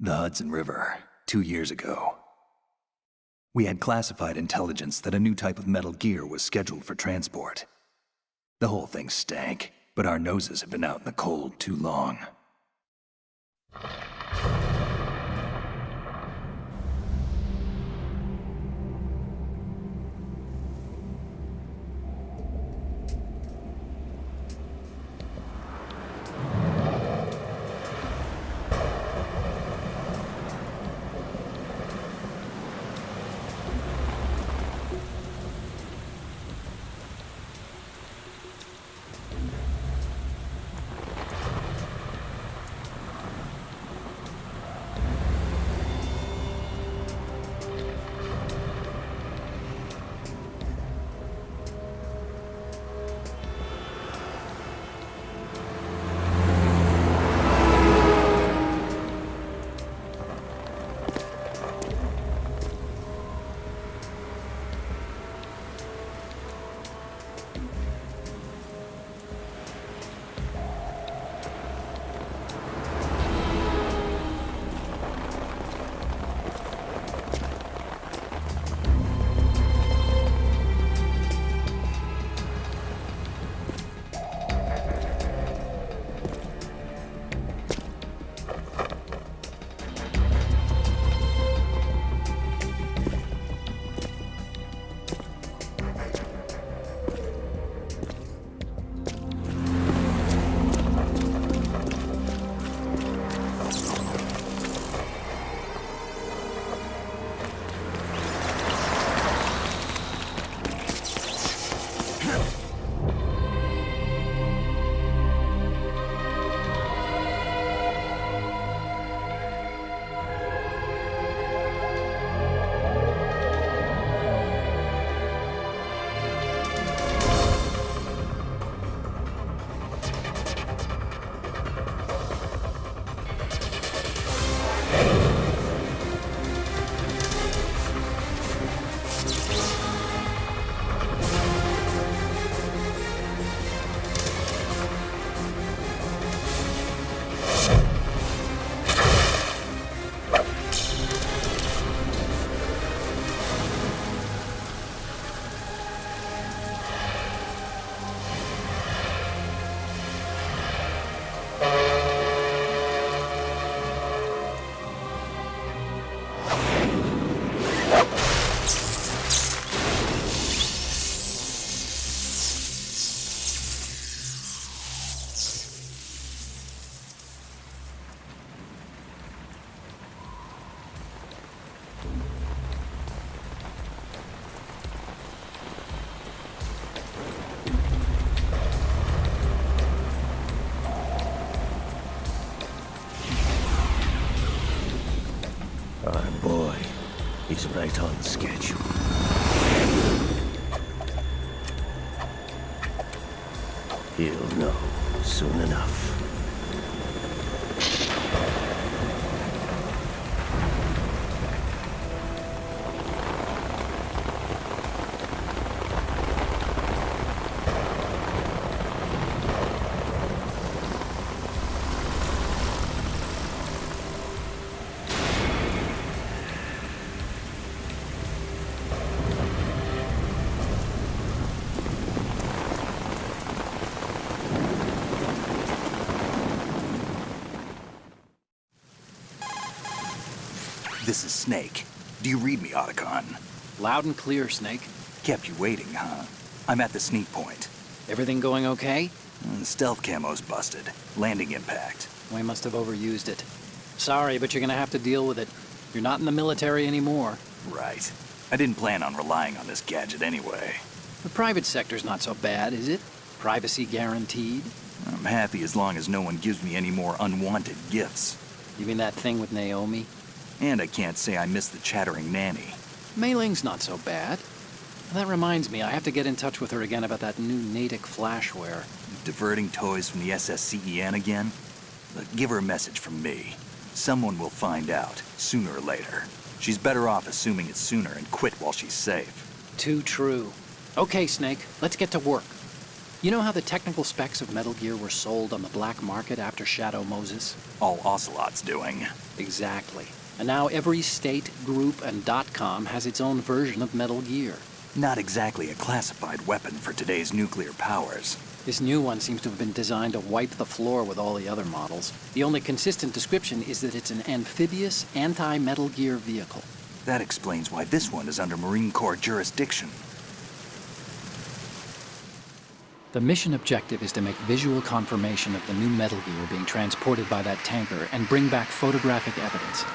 The Hudson River, 2 years ago. We had classified intelligence that a new type of metal gear was scheduled for transport. The whole thing stank, but our noses had been out in the cold too long. Our boy is right on schedule. He'll know soon enough. This is Snake. Do you read me, Otacon? Loud and clear, Snake. Kept you waiting, huh? I'm at the sneak point. Everything going okay? The stealth camo's busted. Landing impact. We must have overused it. Sorry, but you're gonna have to deal with it. You're not in the military anymore. Right. I didn't plan on relying on this gadget anyway. The private sector's not so bad, is it? Privacy guaranteed? I'm happy as long as no one gives me any more unwanted gifts. You mean that thing with Naomi? And I can't say I miss the chattering nanny. Mei Ling's not so bad. That reminds me, I have to get in touch with her again about that new Natick flashware. Diverting toys from the SSCEN again? Look, give her a message from me. Someone will find out, sooner or later. She's better off assuming it sooner and quit while she's safe. Too true. Okay, Snake, let's get to work. You know how the technical specs of Metal Gear were sold on the black market after Shadow Moses? All Ocelot's doing. Exactly. And now every state, group, and .com has its own version of Metal Gear. Not exactly a classified weapon for today's nuclear powers. This new one seems to have been designed to wipe the floor with all the other models. The only consistent description is that it's an amphibious, anti-Metal Gear vehicle. That explains why this one is under Marine Corps jurisdiction. The mission objective is to make visual confirmation of the new Metal Gear being transported by that tanker and bring back photographic evidence.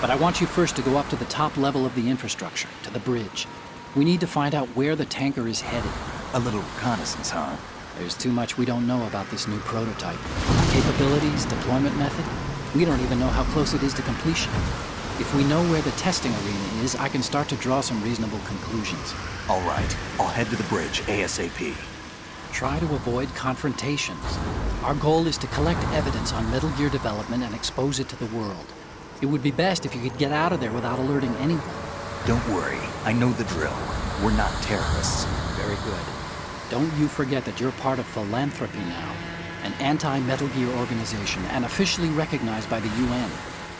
But I want you first to go up to the top level of the infrastructure, to the bridge. We need to find out where the tanker is headed. A little reconnaissance, huh? There's too much we don't know about this new prototype. Capabilities, deployment method. We don't even know how close it is to completion. If we know where the testing arena is, I can start to draw some reasonable conclusions. All right, I'll head to the bridge ASAP. Try to avoid confrontations. Our goal is to collect evidence on Metal Gear development and expose it to the world. It would be best if you could get out of there without alerting anyone. Don't worry, I know the drill. We're not terrorists. Very good. Don't you forget that you're part of Philanthropy now, an anti-Metal Gear organization and officially recognized by the UN.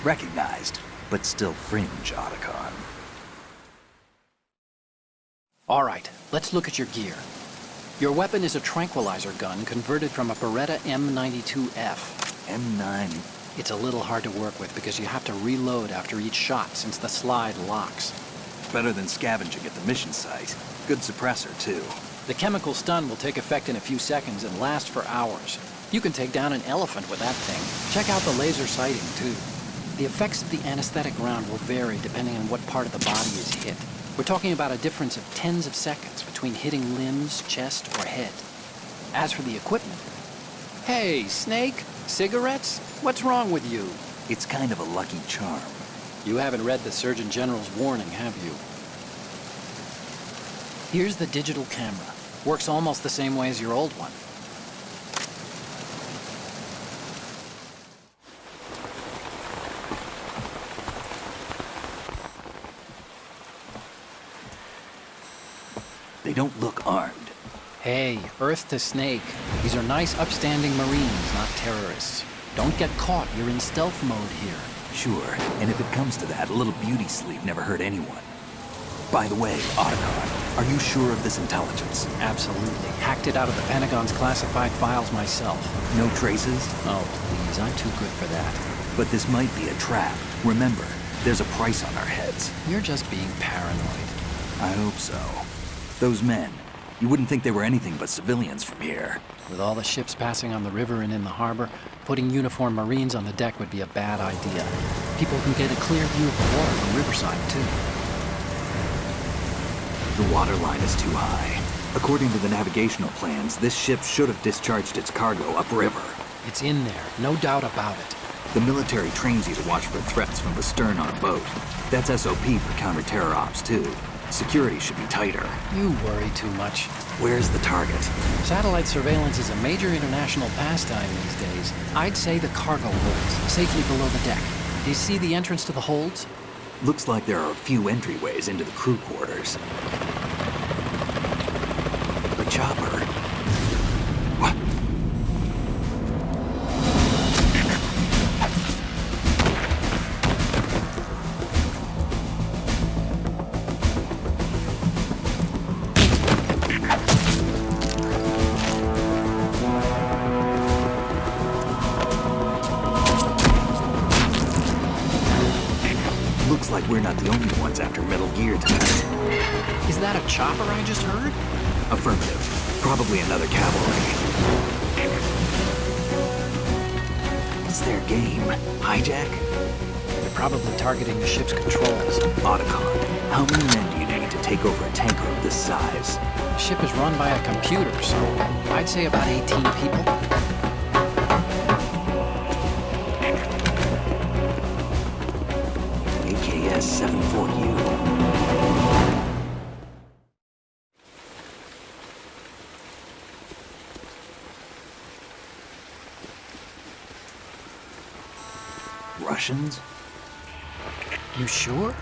Recognized, but still fringe, Otacon. All right, let's look at your gear. Your weapon is a tranquilizer gun converted from a Beretta M92F. M9. It's a little hard to work with because you have to reload after each shot since the slide locks. Better than scavenging at the mission site. Good suppressor, too. The chemical stun will take effect in a few seconds and last for hours. You can take down an elephant with that thing. Check out the laser sighting, too. The effects of the anesthetic round will vary depending on what part of the body is hit. We're talking about a difference of tens of seconds between hitting limbs, chest, or head. As for the equipment... Hey, Snake? Cigarettes? What's wrong with you? It's kind of a lucky charm. You haven't read the Surgeon General's warning, have you? Here's the digital camera. Works almost the same way as your old one. They don't look armed. Hey, Earth to Snake. These are nice, upstanding Marines, not terrorists. Don't get caught. You're in stealth mode here. Sure, and if it comes to that, a little beauty sleep never hurt anyone. By the way, Otacon, are you sure of this intelligence? Absolutely. Hacked it out of the Pentagon's classified files myself. No traces? Oh, please, I'm too good for that. But this might be a trap. Remember, there's a price on our heads. You're just being paranoid. I hope so. Those men, you wouldn't think they were anything but civilians from here. With all the ships passing on the river and in the harbor, putting uniformed Marines on the deck would be a bad idea. People can get a clear view of the water from Riverside, too. The water line is too high. According to the navigational plans, this ship should have discharged its cargo upriver. It's in there, no doubt about it. The military trains you to watch for threats from the stern on a boat. That's SOP for counter-terror ops, too. Security should be tighter. You worry too much. Where's the target? Satellite surveillance is a major international pastime these days. I'd say the cargo holds, safely below the deck. Do you see the entrance to the holds? Looks like there are a few entryways into the crew quarters. The chopper. What? Looks like we're not the only ones after Metal Gear tonight. Is that a chopper I just heard? Affirmative. Probably another cavalry. It's their game. Hijack? They're probably targeting the ship's controls. Otacon, how many men do you need to take over a tanker of this size? The ship is run by a computer, so I'd say about 18 people. AKS 74U. Russians? You sure?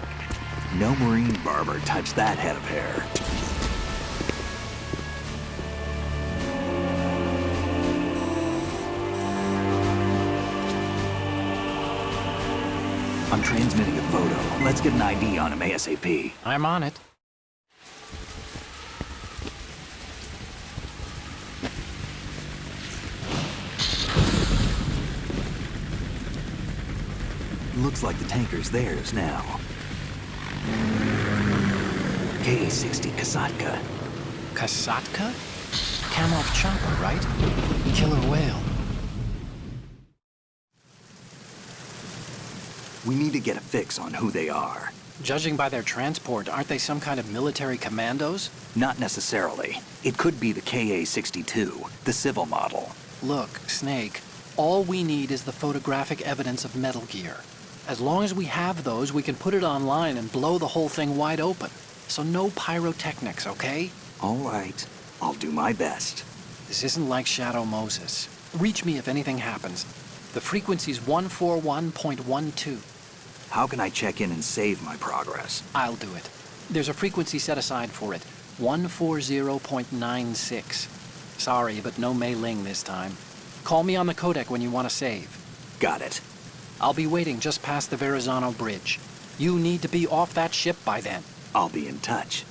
No Marine barber touched that head of hair. I'm transmitting a photo. Let's get an ID on him ASAP. I'm on it. Looks like the tanker's theirs now. KA-60 Kasatka. Kasatka? Kamov chopper, right? Killer whale. We need to get a fix on who they are. Judging by their transport, aren't they some kind of military commandos? Not necessarily. It could be the KA-62, the civil model. Look, Snake, all we need is the photographic evidence of Metal Gear. As long as we have those, we can put it online and blow the whole thing wide open. So no pyrotechnics, okay? All right. I'll do my best. This isn't like Shadow Moses. Reach me if anything happens. The frequency's 141.12. How can I check in and save my progress? I'll do it. There's a frequency set aside for it. 140.96. Sorry, but no Mei Ling this time. Call me on the codec when you want to save. Got it. I'll be waiting just past the Verrazano Bridge. You need to be off that ship by then. I'll be in touch.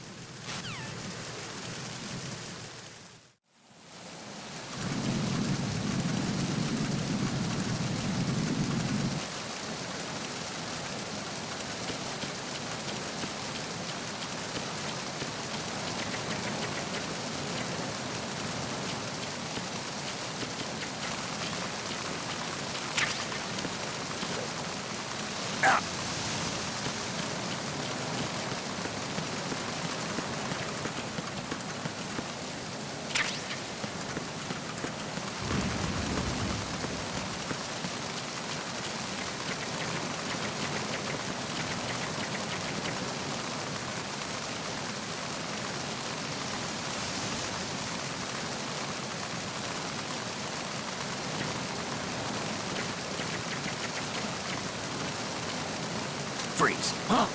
Freeze. Huh?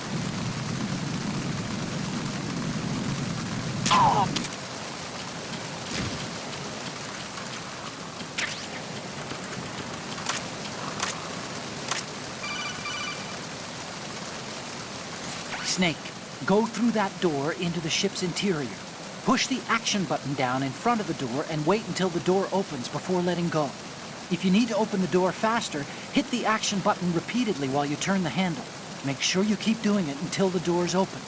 Snake, go through that door into the ship's interior. Push the action button down in front of the door and wait until the door opens before letting go. If you need to open the door faster, hit the action button repeatedly while you turn the handle. Make sure you keep doing it until the door's open.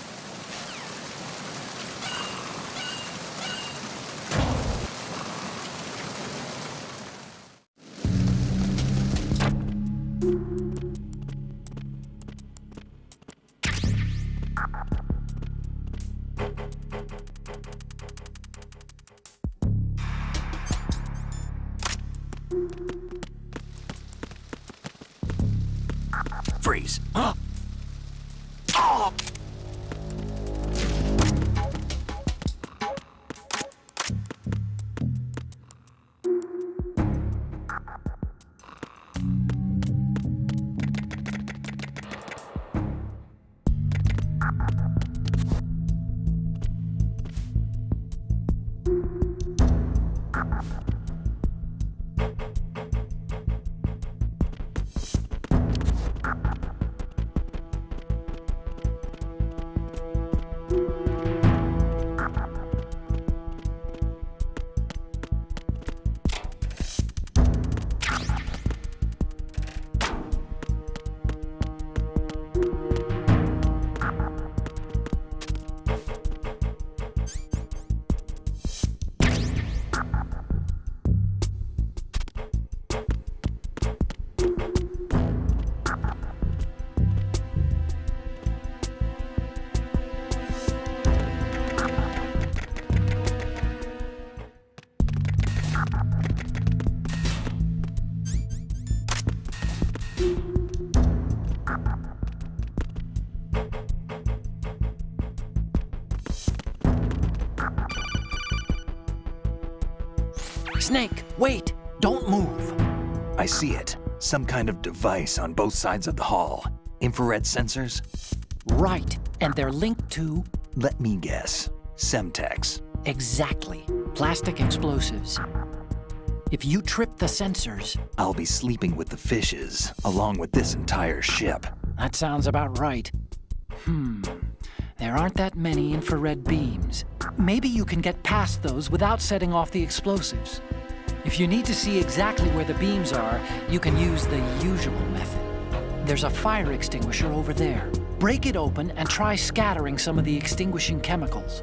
Freeze. Huh? Snake, wait! Don't move! I see it. Some kind of device on both sides of the hall. Infrared sensors? Right, and they're linked to... Let me guess. Semtex. Exactly. Plastic explosives. If you trip the sensors... I'll be sleeping with the fishes, along with this entire ship. That sounds about right. There aren't that many infrared beams. Maybe you can get past those without setting off the explosives. If you need to see exactly where the beams are, you can use the usual method. There's a fire extinguisher over there. Break it open and try scattering some of the extinguishing chemicals.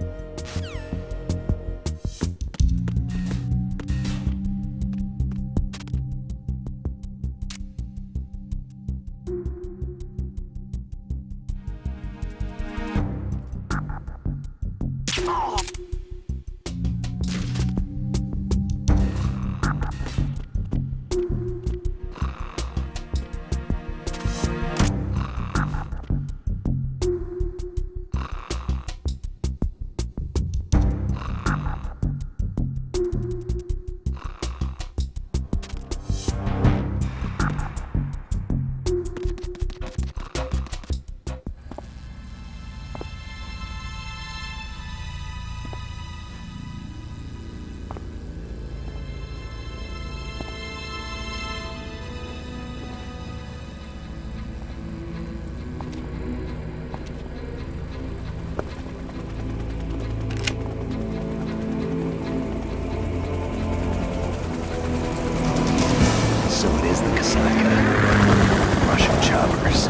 Russian choppers.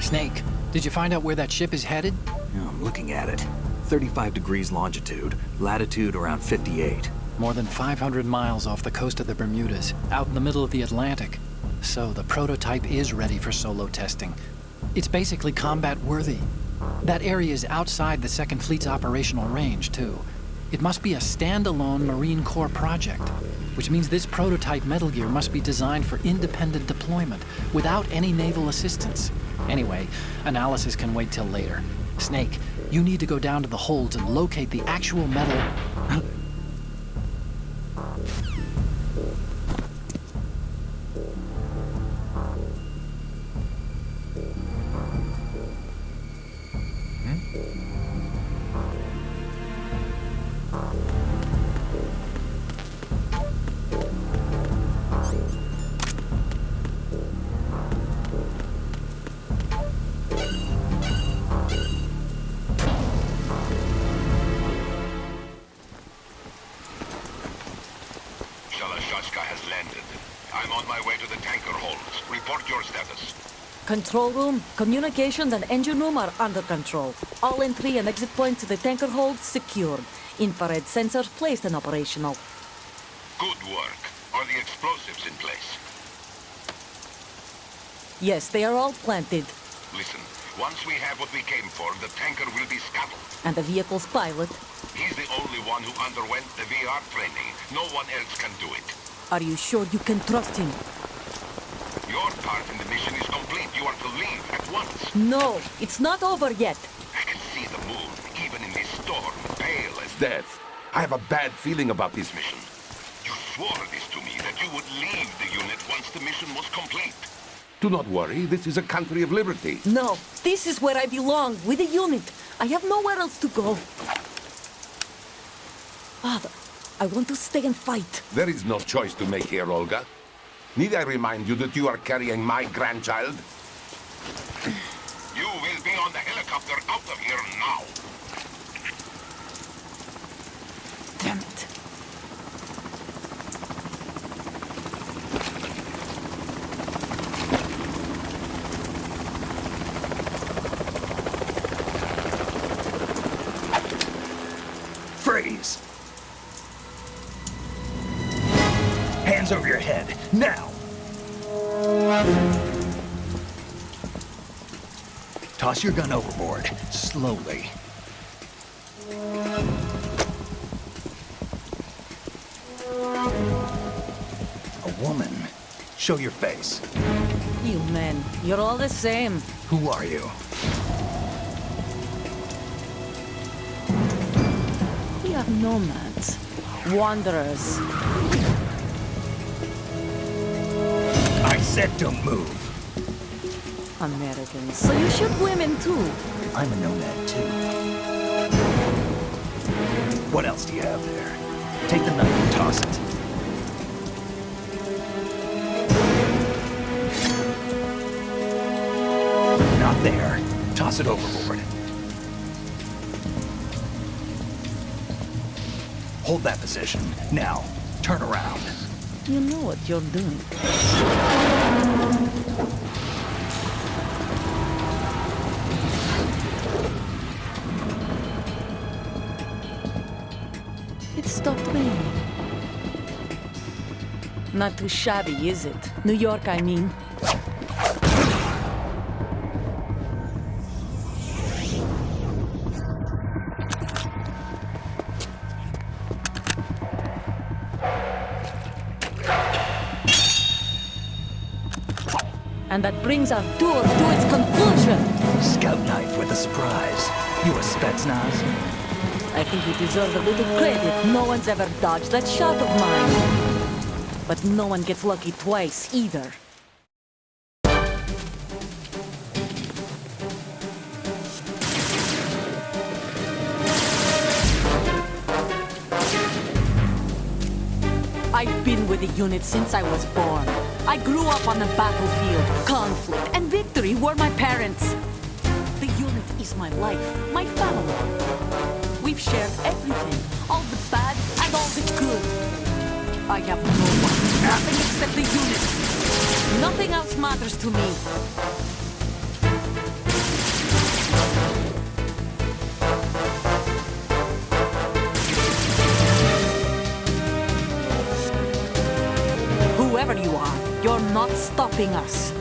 Snake, did you find out where that ship is headed? Yeah, I'm looking at it. 35 degrees longitude, latitude around 58. More than 500 miles off the coast of the Bermudas, out in the middle of the Atlantic. So the prototype is ready for solo testing. It's basically combat-worthy. That area is outside the Second Fleet's operational range, too. It must be a standalone Marine Corps project, which means this prototype Metal Gear must be designed for independent deployment, without any naval assistance. Anyway, analysis can wait till later. Snake, you need to go down to the holds and locate the actual metal... has landed. I'm on my way to the tanker holds. Report your status. Control room, communications and engine room are under control. All entry and exit points to the tanker hold secured. Infrared sensors placed and operational. Good work. Are the explosives in place? Yes, they are all planted. Listen, once we have what we came for, the tanker will be scuttled. And the vehicle's pilot? He's the only one who underwent the VR training. No one else can do it. Are you sure you can trust him? Your part in the mission is complete. You are to leave at once. No, it's not over yet. I can see the moon, even in this storm, pale as death. I have a bad feeling about this mission. You swore this to me, that you would leave the unit once the mission was complete. Do not worry, this is a country of liberty. No, this is where I belong, with the unit. I have nowhere else to go. Father, I want to stay and fight. There is no choice to make here, Olga. Need I remind you that you are carrying my grandchild? You will be on the helicopter out of here now. Damn it. Freeze! Hands over your head, now! Toss your gun overboard, slowly. A woman. Show your face. You men, you're all the same. Who are you? We are nomads, wanderers. I said don't move. Americans. So you shoot women too. I'm a nomad too. What else do you have there? Take the knife and toss it. Not there. Toss it overboard. Hold that position. Now, turn around. You know what you're doing. It stopped raining. Not too shabby, is it? New York, I mean. And that brings our tour to its conclusion. Scout knife with a surprise. You a Spetsnaz? I think you deserve a little credit. No one's ever dodged that shot of mine. But no one gets lucky twice, either. I've been with the unit since I was born. I grew up on the battlefield. Conflict and victory were my parents. The unit is my life, my family. We've shared everything, all the bad and all the good. I have no one, nothing except the unit. Nothing else matters to me. Whoever you are, you're not stopping us.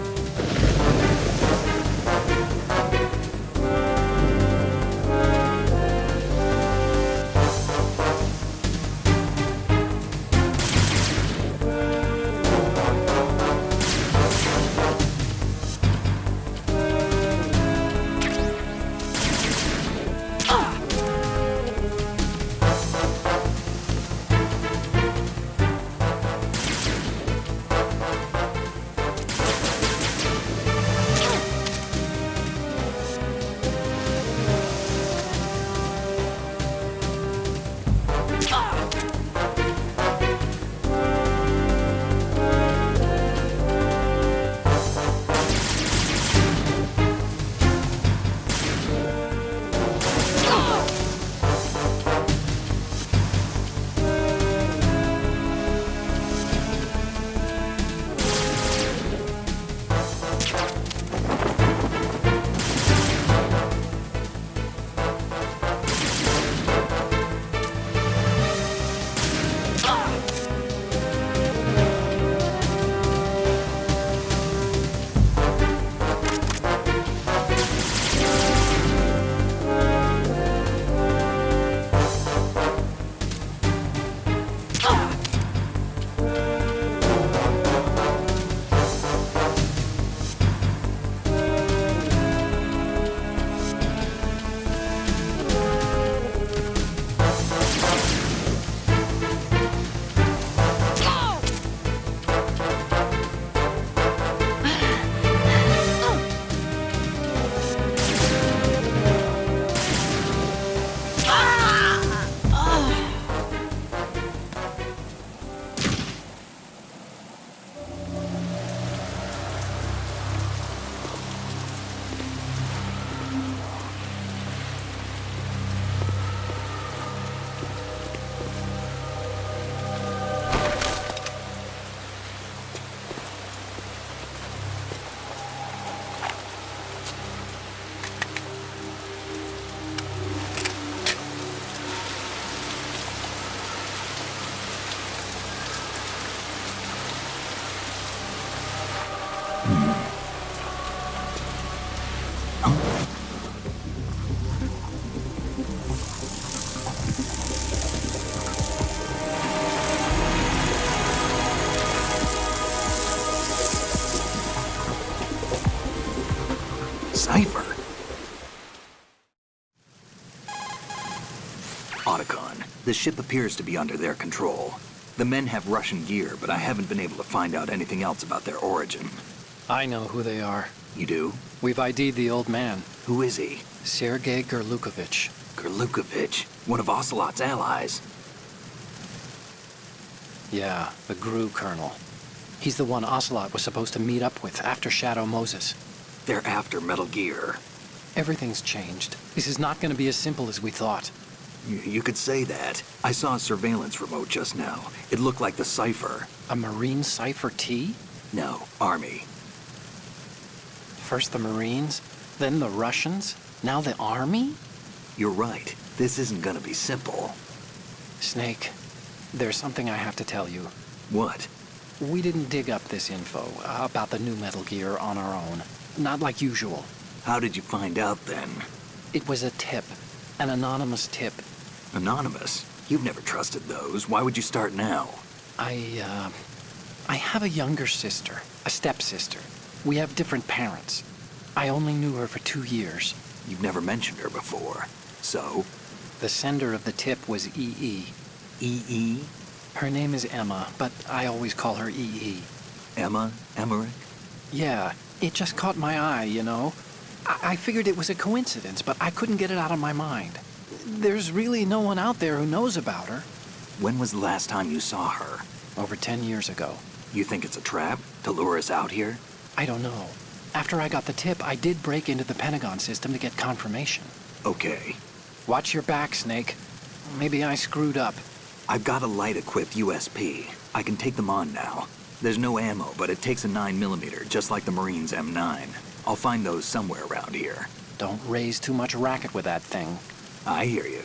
Otacon, the ship appears to be under their control. The men have Russian gear, but I haven't been able to find out anything else about their origin. I know who they are. You do? We've ID'd the old man, Who is he? Sergei Gerlukovich. Gerlukovich, one of Ocelot's allies. Yeah, the GRU colonel. He's the one Ocelot was supposed to meet up with after Shadow Moses. They're after Metal Gear. Everything's changed. This is not going to be as simple as we thought. You could say that. I saw a surveillance remote just now. It looked like the Cypher. A Marine Cypher T? No, Army. First the Marines, then the Russians, now the Army? You're right. This isn't gonna be simple. Snake, there's something I have to tell you. What? We didn't dig up this info about the new Metal Gear on our own. Not like usual. How did you find out then? It was a tip. An anonymous tip. Anonymous? You've never trusted those. Why would you start now? I have a younger sister, a stepsister. We have different parents. I only knew her for 2 years. You've never mentioned her before. So? The sender of the tip was EE. EE? Her name is Emma, but I always call her EE. Emma? Emmerich? Yeah, it just caught my eye, you know? I figured it was a coincidence, but I couldn't get it out of my mind. There's really no one out there who knows about her. When was the last time you saw her? Over 10 years ago. You think it's a trap? To lure us out here? I don't know. After I got the tip, I did break into the Pentagon system to get confirmation. Okay. Watch your back, Snake. Maybe I screwed up. I've got a light-equipped USP. I can take them on now. There's no ammo, but it takes a 9mm, just like the Marines' M9. I'll find those somewhere around here. Don't raise too much racket with that thing. I hear you.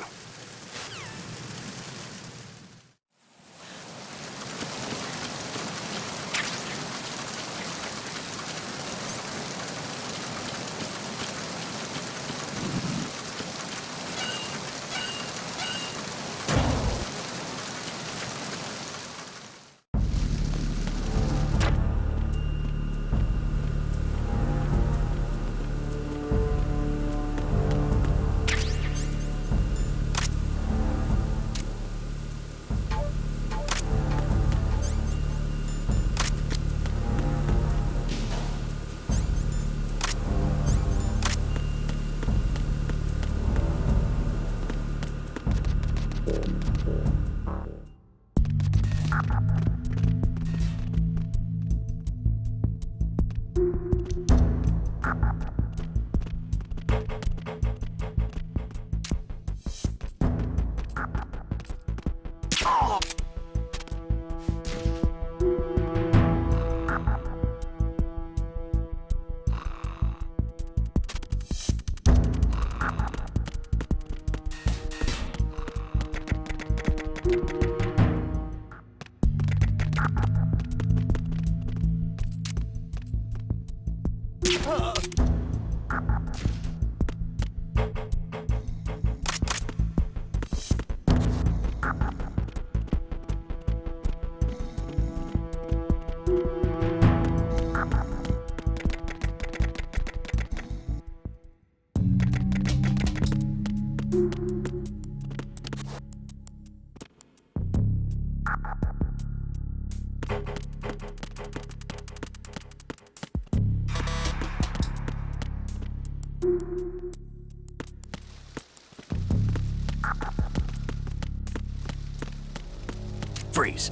Freeze.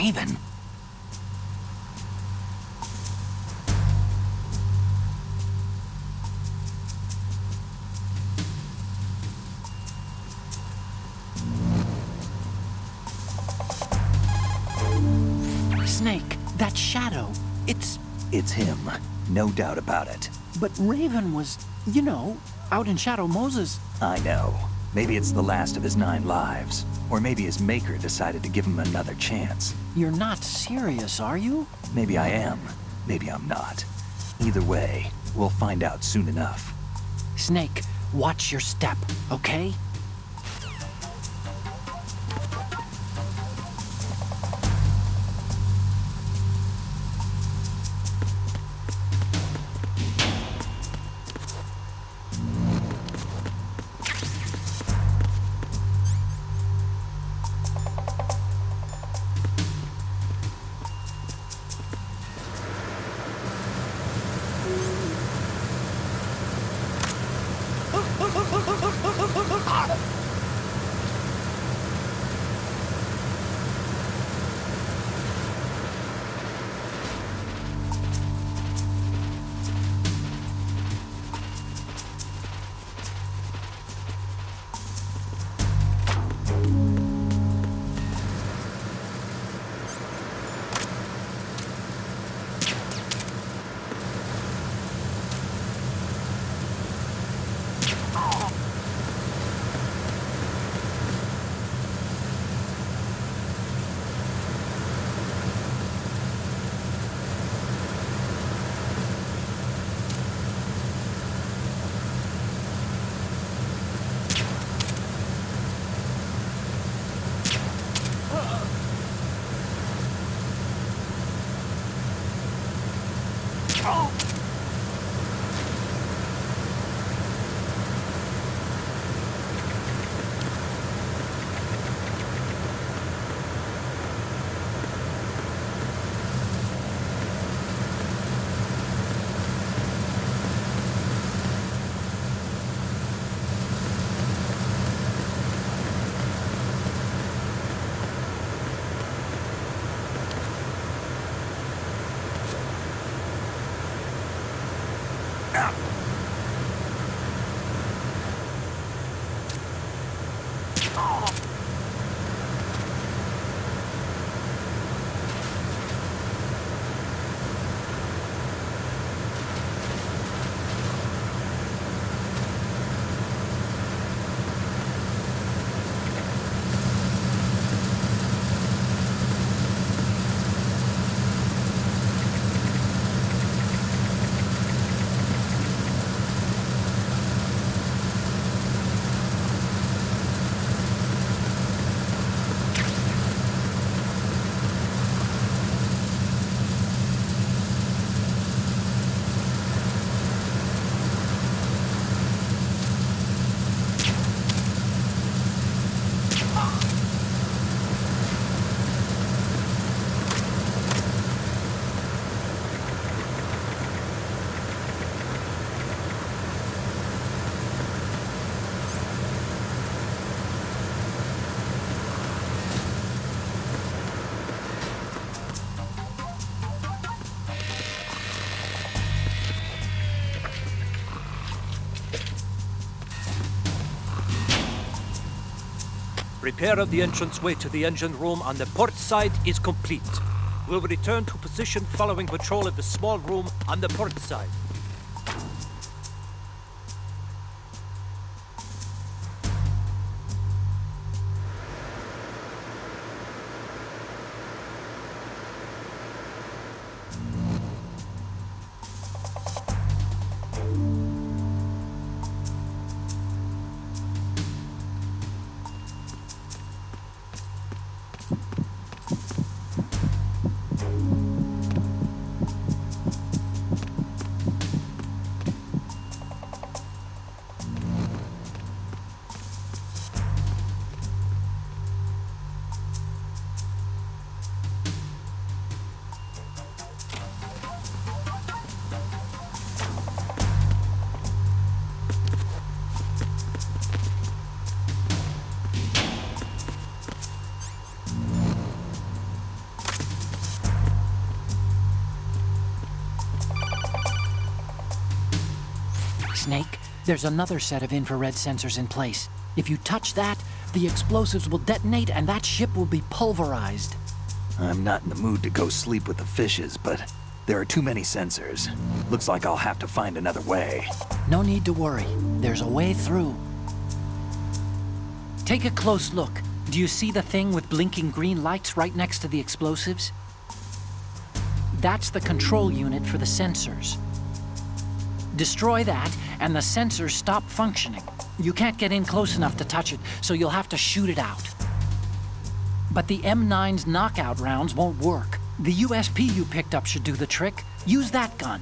Raven? Snake, that shadow, it's It's him. No doubt about it. But Raven was, out in Shadow Moses. I know. Maybe it's the last of his 9 lives. Or maybe his maker decided to give him another chance. You're not serious, are you? Maybe I am. Maybe I'm not. Either way, we'll find out soon enough. Snake, watch your step, okay? Repair of the entranceway to the engine room on the port side is complete. We'll return to position following patrol of the small room on the port side. Snake, there's another set of infrared sensors in place. If you touch that, the explosives will detonate and that ship will be pulverized. I'm not in the mood to go sleep with the fishes, but there are too many sensors. Looks like I'll have to find another way. No need to worry. There's a way through. Take a close look. Do you see the thing with blinking green lights right next to the explosives? That's the control unit for the sensors. Destroy that, and the sensors stop functioning. You can't get in close enough to touch it, so you'll have to shoot it out. But the M9's knockout rounds won't work. The USP you picked up should do the trick. Use that gun.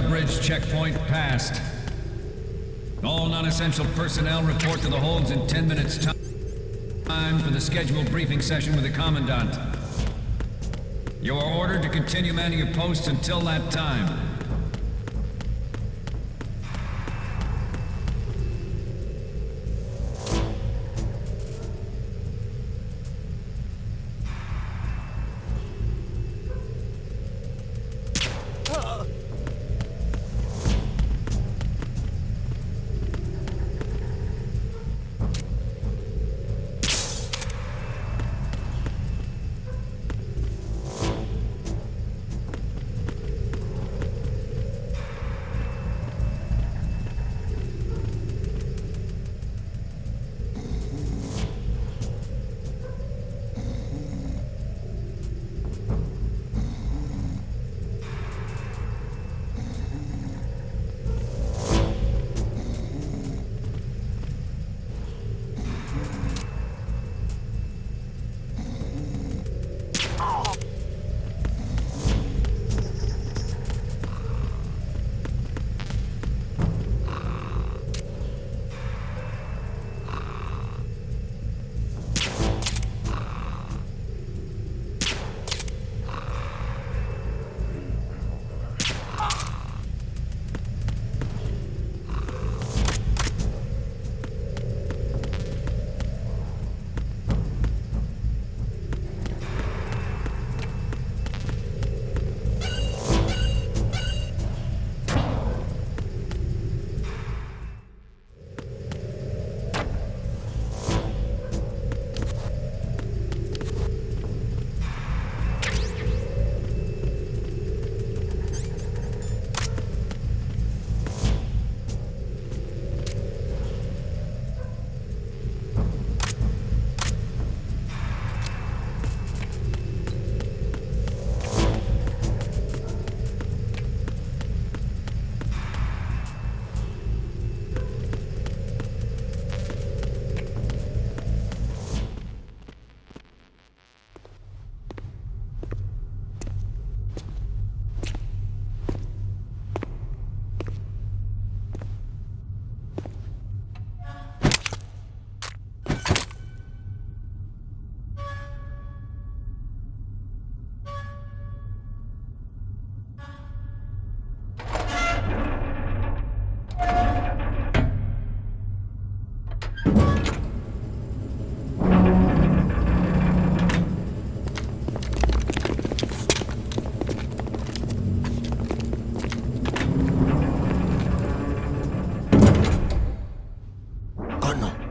Bridge checkpoint passed. All non-essential personnel report to the holds in 10 minutes time for the scheduled briefing session with the Commandant. You are ordered to continue manning your posts until that time.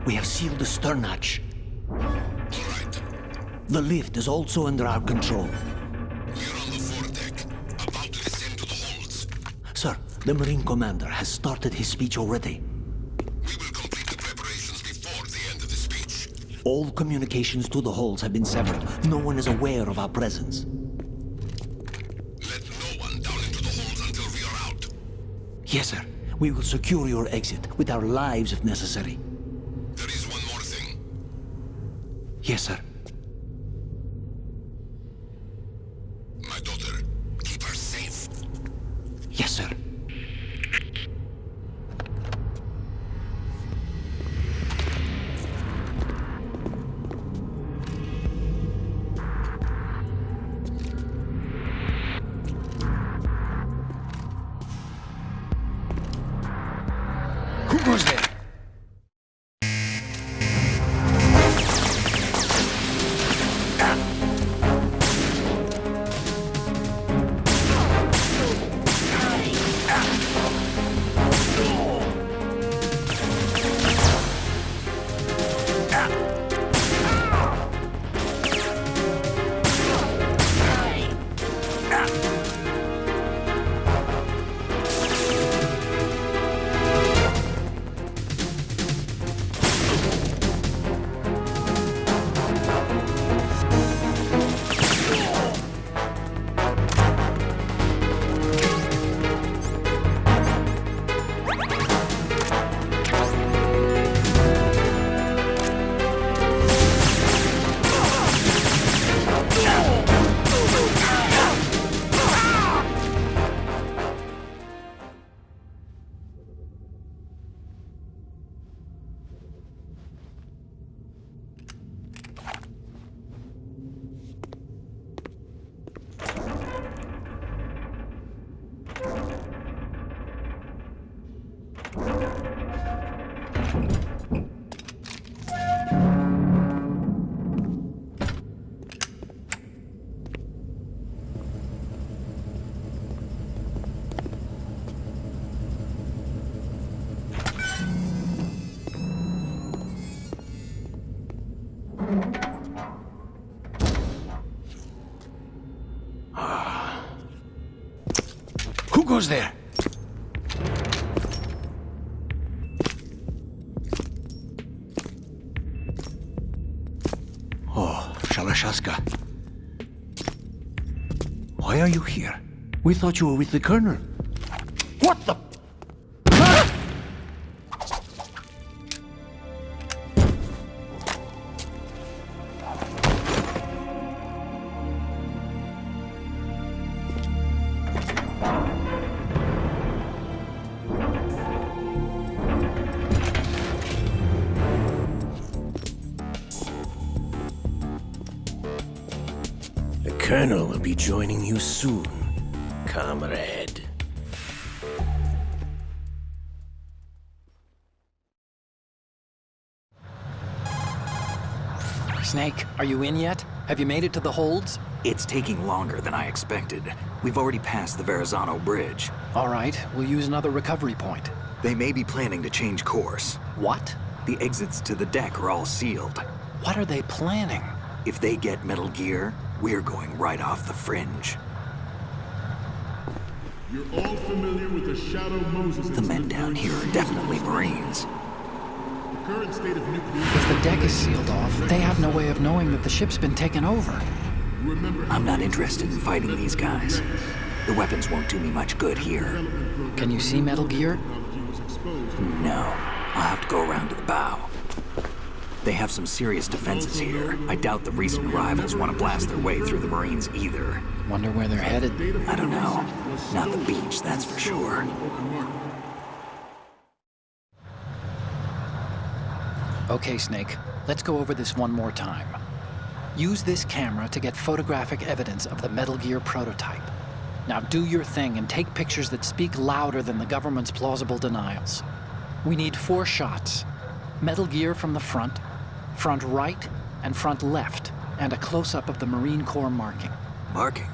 We have sealed the stern hatch. The lift is also under our control. We're on the foredeck, about to The Marine commander has started his speech already. We will complete the preparations before the end of the speech. All communications to the holds have been severed. No one is aware of our presence. Let no one down into the holds until we are out. Yes, sir. We will secure your exit with our lives if necessary. There is one more thing. Yes, sir. My daughter, keep her safe. Yes, sir. Who goes there? Who goes there? Oh, Shalashaska. Why are you here? We thought you were with the Colonel. What the... The Colonel will be joining you soon, comrade. Snake, are you in yet? Have you made it to the holds? It's taking longer than I expected. We've already passed the Verrazano Bridge. All right, we'll use another recovery point. They may be planning to change course. What? The exits to the deck are all sealed. What are they planning? If they get Metal Gear, we're going right off the fringe. You're all familiar with the Shadow Moses. The men down here are definitely Marines. The current state of nuclear... If the deck is sealed off, they have no way of knowing that the ship's been taken over. I'm not interested in fighting these guys. The weapons won't do me much good here. Can you see Metal Gear? No. I'll have to go around to the bow. They have some serious defenses here. I doubt the recent arrivals want to blast their way through the Marines either. Wonder where they're headed. I don't know. Not the beach, that's for sure. Okay, Snake. Let's go over this one more time. Use this camera to get photographic evidence of the Metal Gear prototype. Now do your thing and take pictures that speak louder than the government's plausible denials. We need 4 shots. Metal Gear from the front right, and front left, and a close-up of the Marine Corps marking. Marking?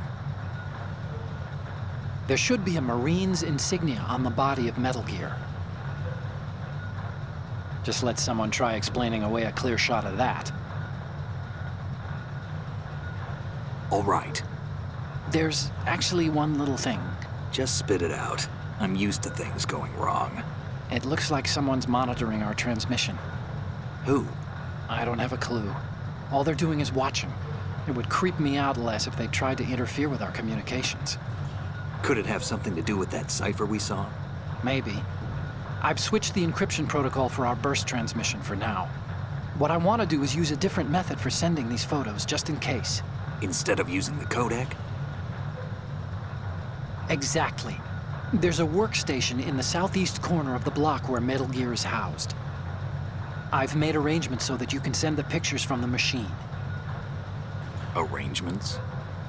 There should be a Marine's insignia on the body of Metal Gear. Just let someone try explaining away a clear shot of that. All right. There's actually one little thing. Just spit it out. I'm used to things going wrong. It looks like someone's monitoring our transmission. Who? I don't have a clue. All they're doing is watching. It would creep me out less if they tried to interfere with our communications. Could it have something to do with that cipher we saw? Maybe. I've switched the encryption protocol for our burst transmission for now. What I want to do is use a different method for sending these photos, just in case. Instead of using the codec? Exactly. There's a workstation in the southeast corner of the block where Metal Gear is housed. I've made arrangements so that you can send the pictures from the machine. Arrangements?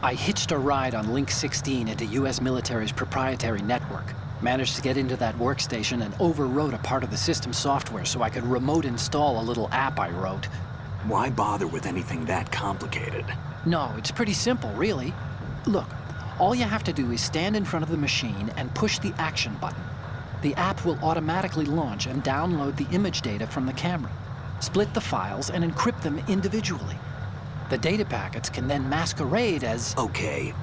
I hitched a ride on Link 16 into US military's proprietary network. Managed to get into that workstation and overwrote a part of the system software so I could remote install a little app I wrote. Why bother with anything that complicated? No, it's pretty simple, really. Look, all you have to do is stand in front of the machine and push the action button. The app will automatically launch and download the image data from the camera, split the files, and encrypt them individually. The data packets can then masquerade as... Okay.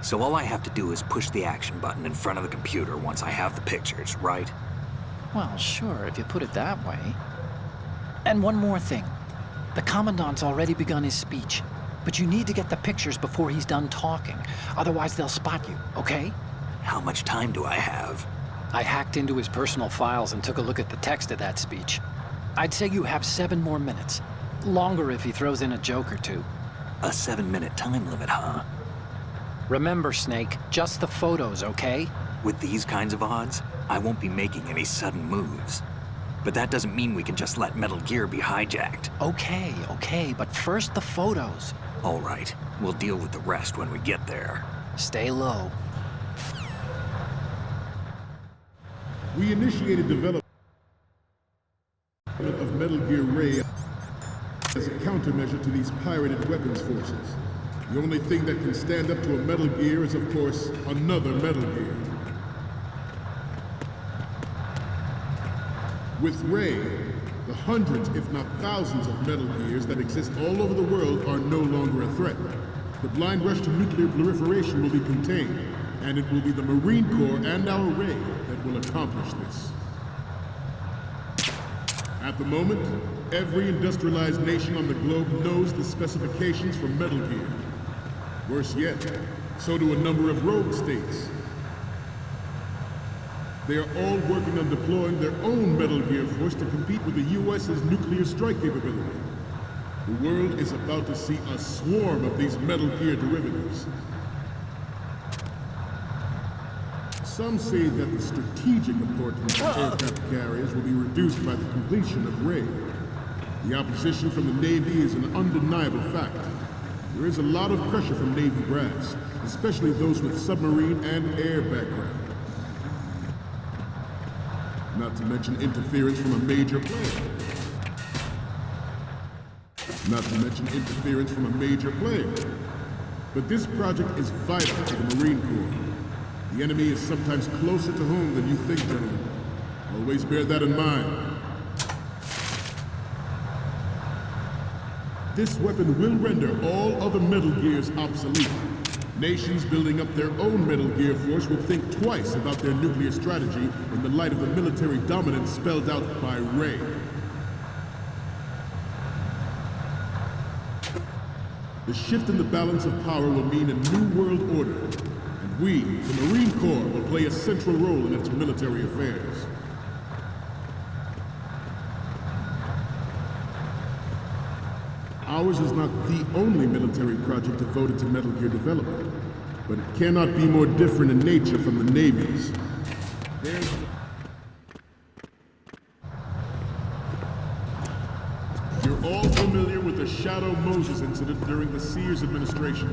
So all I have to do is push the action button in front of the computer once I have the pictures, right? Well, sure, if you put it that way. And one more thing. The Commandant's already begun his speech, but you need to get the pictures before he's done talking. Otherwise, they'll spot you, okay? How much time do I have? I hacked into his personal files and took a look at the text of that speech. I'd say you have 7 more minutes. Longer if he throws in a joke or two. A 7-minute time limit, huh? Remember, Snake, just the photos, okay? With these kinds of odds, I won't be making any sudden moves. But that doesn't mean we can just let Metal Gear be hijacked. Okay, but first the photos. All right, we'll deal with the rest when we get there. Stay low. We initiated development of Metal Gear Ray as a countermeasure to these pirated weapons forces. The only thing that can stand up to a Metal Gear is, of course, another Metal Gear. With Ray, the hundreds, if not thousands, of Metal Gears that exist all over the world are no longer a threat. The blind rush to nuclear proliferation will be contained, and it will be the Marine Corps and our Ray that will accomplish this. At the moment, every industrialized nation on the globe knows the specifications for Metal Gear. Worse yet, so do a number of rogue states. They are all working on deploying their own Metal Gear force to compete with the U.S.'s nuclear strike capability. The world is about to see a swarm of these Metal Gear derivatives. Some say that the strategic importance of aircraft carriers will be reduced by the completion of Ray. The opposition from the Navy is an undeniable fact. There is a lot of pressure from Navy brass, especially those with submarine and air background. Not to mention interference from a major player. But this project is vital to the Marine Corps. The enemy is sometimes closer to home than you think, gentlemen. Always bear that in mind. This weapon will render all other Metal Gears obsolete. Nations building up their own Metal Gear force will think twice about their nuclear strategy in the light of the military dominance spelled out by Ray. The shift in the balance of power will mean a new world order, and we, the Marine Corps, will play a central role in its military affairs. Ours is not the only military project devoted to Metal Gear development, but it cannot be more different in nature from the Navy's. You're all familiar with the Shadow Moses incident during the Sears administration.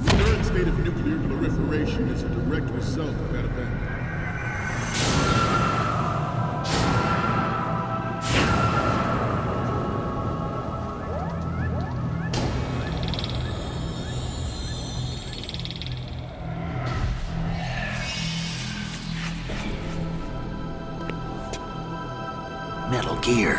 The current state of nuclear proliferation is a direct result of that event. Metal Gear.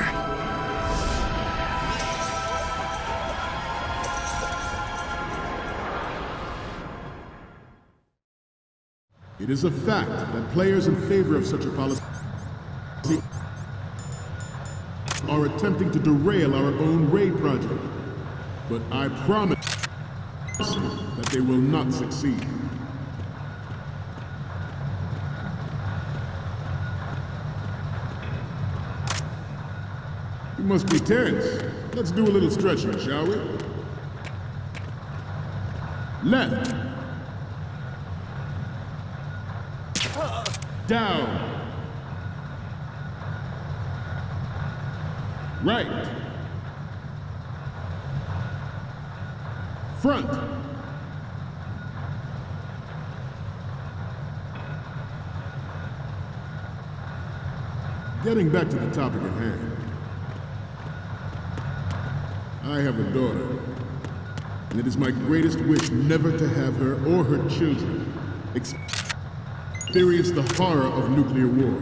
It is a fact that players in favor of such a policy are attempting to derail our own raid project. But I promise that they will not succeed. You must be tense. Let's do a little stretching, shall we? Left. Down. Right. Front. Getting back to the topic at hand. I have a daughter, and it is my greatest wish never to have her or her children experience the horror of nuclear war.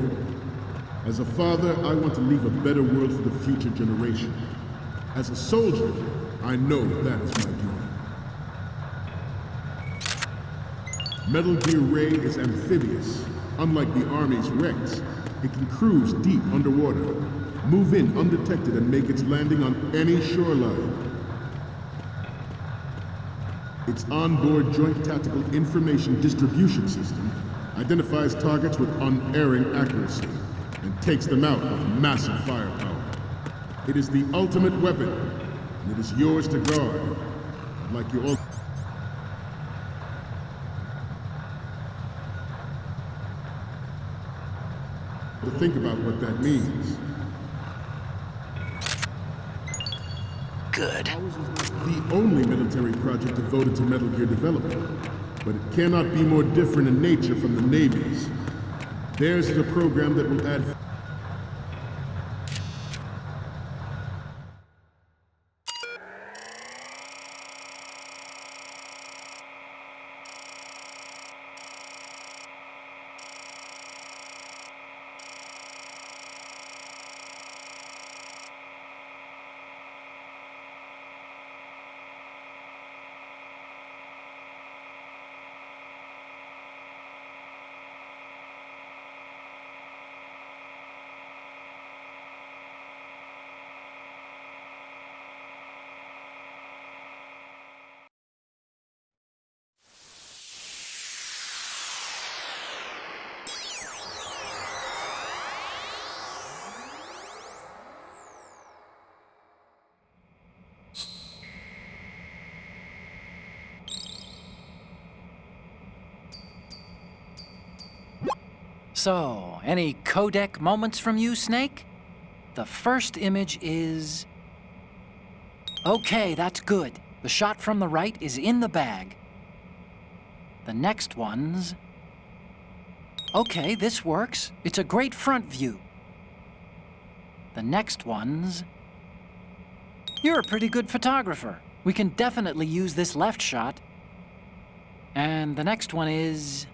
As a father, I want to leave a better world for the future generation. As a soldier, I know that is my duty. Metal Gear Ray is amphibious. Unlike the Army's Rex, it can cruise deep underwater, move in undetected, and make its landing on any shoreline. Its onboard Joint Tactical Information Distribution System identifies targets with unerring accuracy and takes them out with massive firepower. It is the ultimate weapon, and it is yours to guard, like you all. To think about what that means. Good. The only military project devoted to Metal Gear development, but it cannot be more different in nature from the Navy's. Theirs is a program that will add So, any codec moments from you, Snake? The first image is... Okay, that's good. The shot from the right is in the bag. The next one's... Okay, this works. It's a great front view. The next one's... You're a pretty good photographer. We can definitely use this left shot. And the next one is...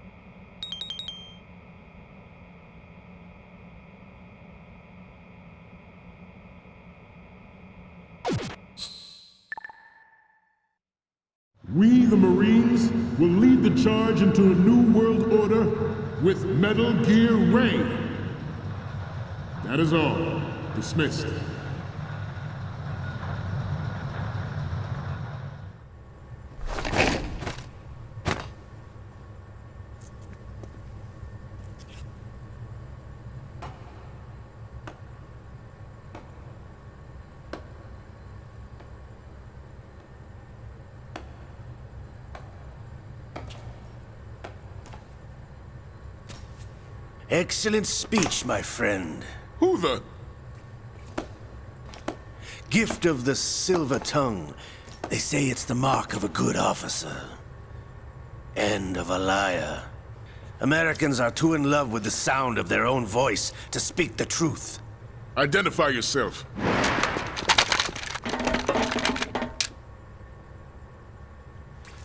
We, the Marines, will lead the charge into a new world order with Metal Gear Ray. That is all. Dismissed. Excellent speech, my friend. Who the... Gift of the silver tongue. They say it's the mark of a good officer. And of a liar. Americans are too in love with the sound of their own voice to speak the truth. Identify yourself.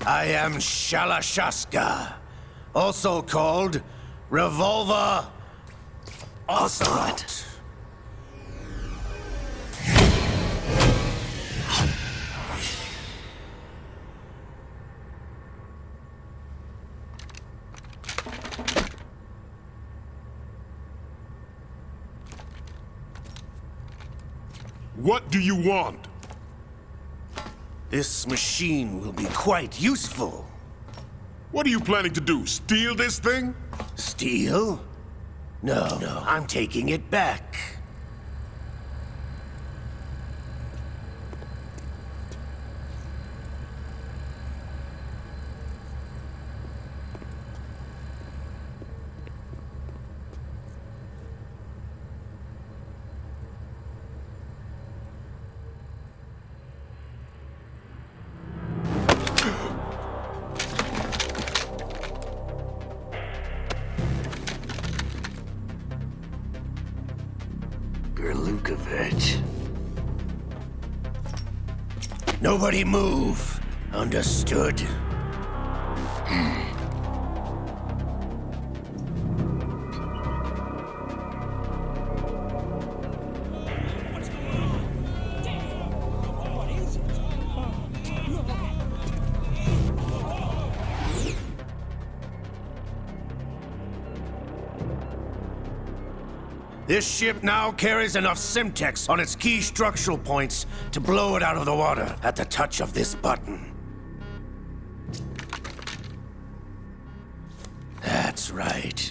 I am Shalashaska, also called Revolver Ocelot. What do you want? This machine will be quite useful. What are you planning to do? Steal this thing? Steal? No, I'm taking it back. Nobody move. Understood? This ship now carries enough Simtex on its key structural points to blow it out of the water at the touch of this button. That's right.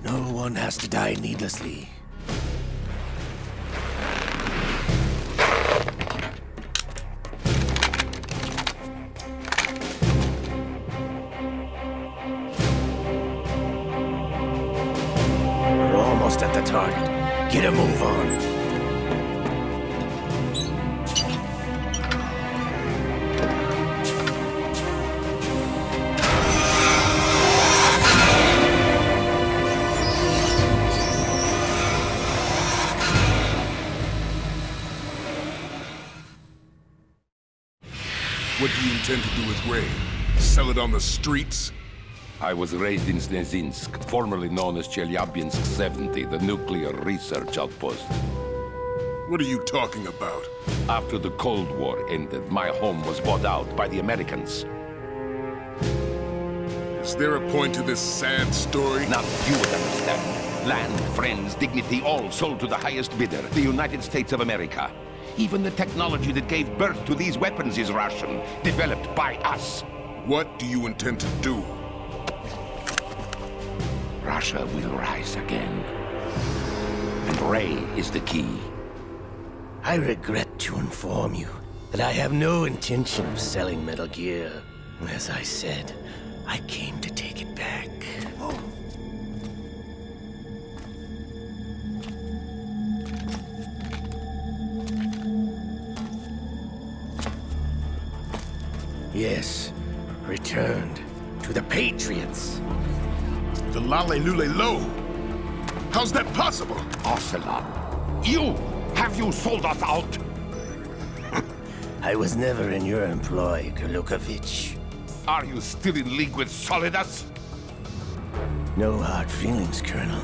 No one has to die needlessly. We're almost at the target. Get a move on. What do you intend to do with Ray? Sell it on the streets? I was raised in Snezinsk, formerly known as Chelyabinsk 70, the nuclear research outpost. What are you talking about? After the Cold War ended, my home was bought out by the Americans. Is there a point to this sad story? Now you would understand. Land, friends, dignity, all sold to the highest bidder, the United States of America. Even the technology that gave birth to these weapons is Russian, developed by us. What do you intend to do? Russia will rise again. And Ray is the key. I regret to inform you that I have no intention of selling Metal Gear. As I said, I came to take it back. Yes, returned to the Patriots. The Lale Lule Lo? How's that possible? Ocelot, you! Have you sold us out? I was never in your employ, Gurlukovich. Are you still in league with Solidus? No hard feelings, Colonel.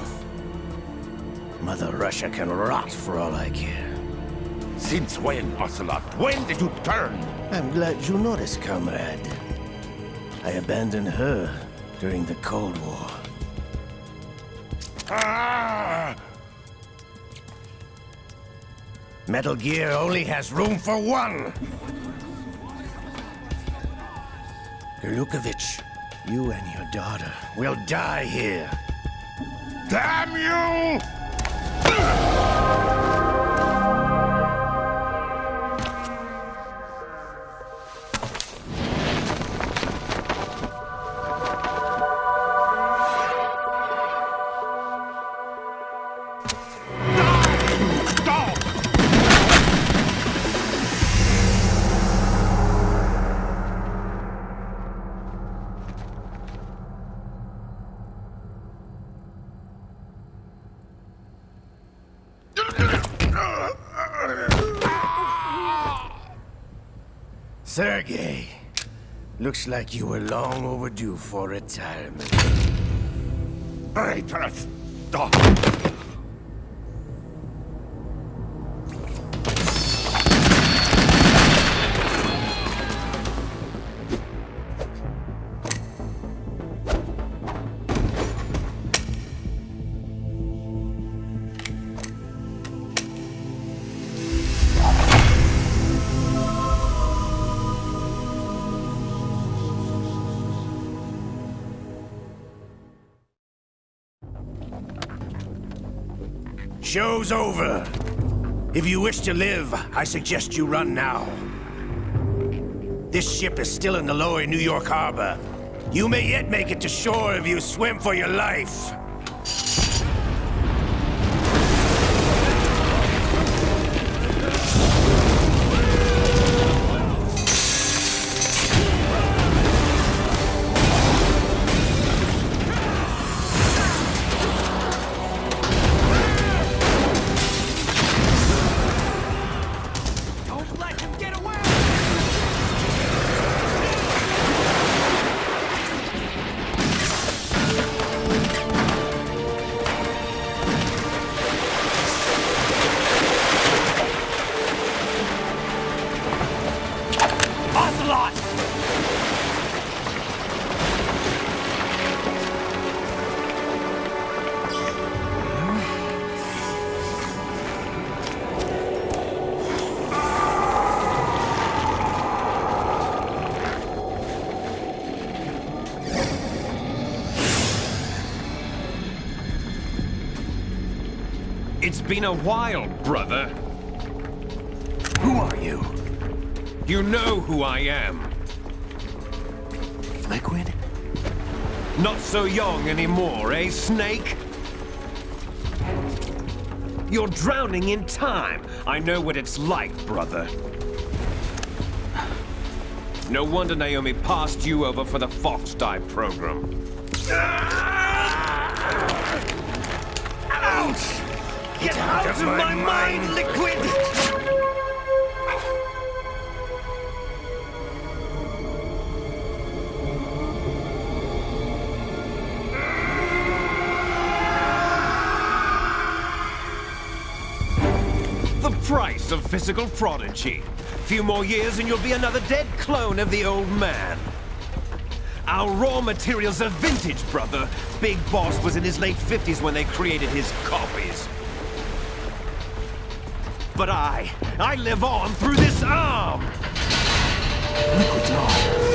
Mother Russia can rot for all I care. Since when, Ocelot? When did you turn? I'm glad you noticed, comrade. I abandoned her during the Cold War. Ah! Metal Gear only has room for one! Gurlukovich, you and your daughter will die here. Damn you! Sergei, looks like you were long overdue for retirement. Traitorous dog! Show's over. If you wish to live, I suggest you run now. This ship is still in the lower New York harbor. You may yet make it to shore if you swim for your life. It's been a while, brother. Who are you? You know who I am. Liquid? Not so young anymore, eh, Snake? You're drowning in time. I know what it's like, brother. No wonder Naomi passed you over for the Fox Dive program. Ouch! Get out of my mind, Liquid! The price of physical prodigy. Few more years and you'll be another dead clone of the old man. Our raw materials are vintage, brother. Big Boss was in his late 50s when they created his copies. But I live on through this arm! Liquid's on.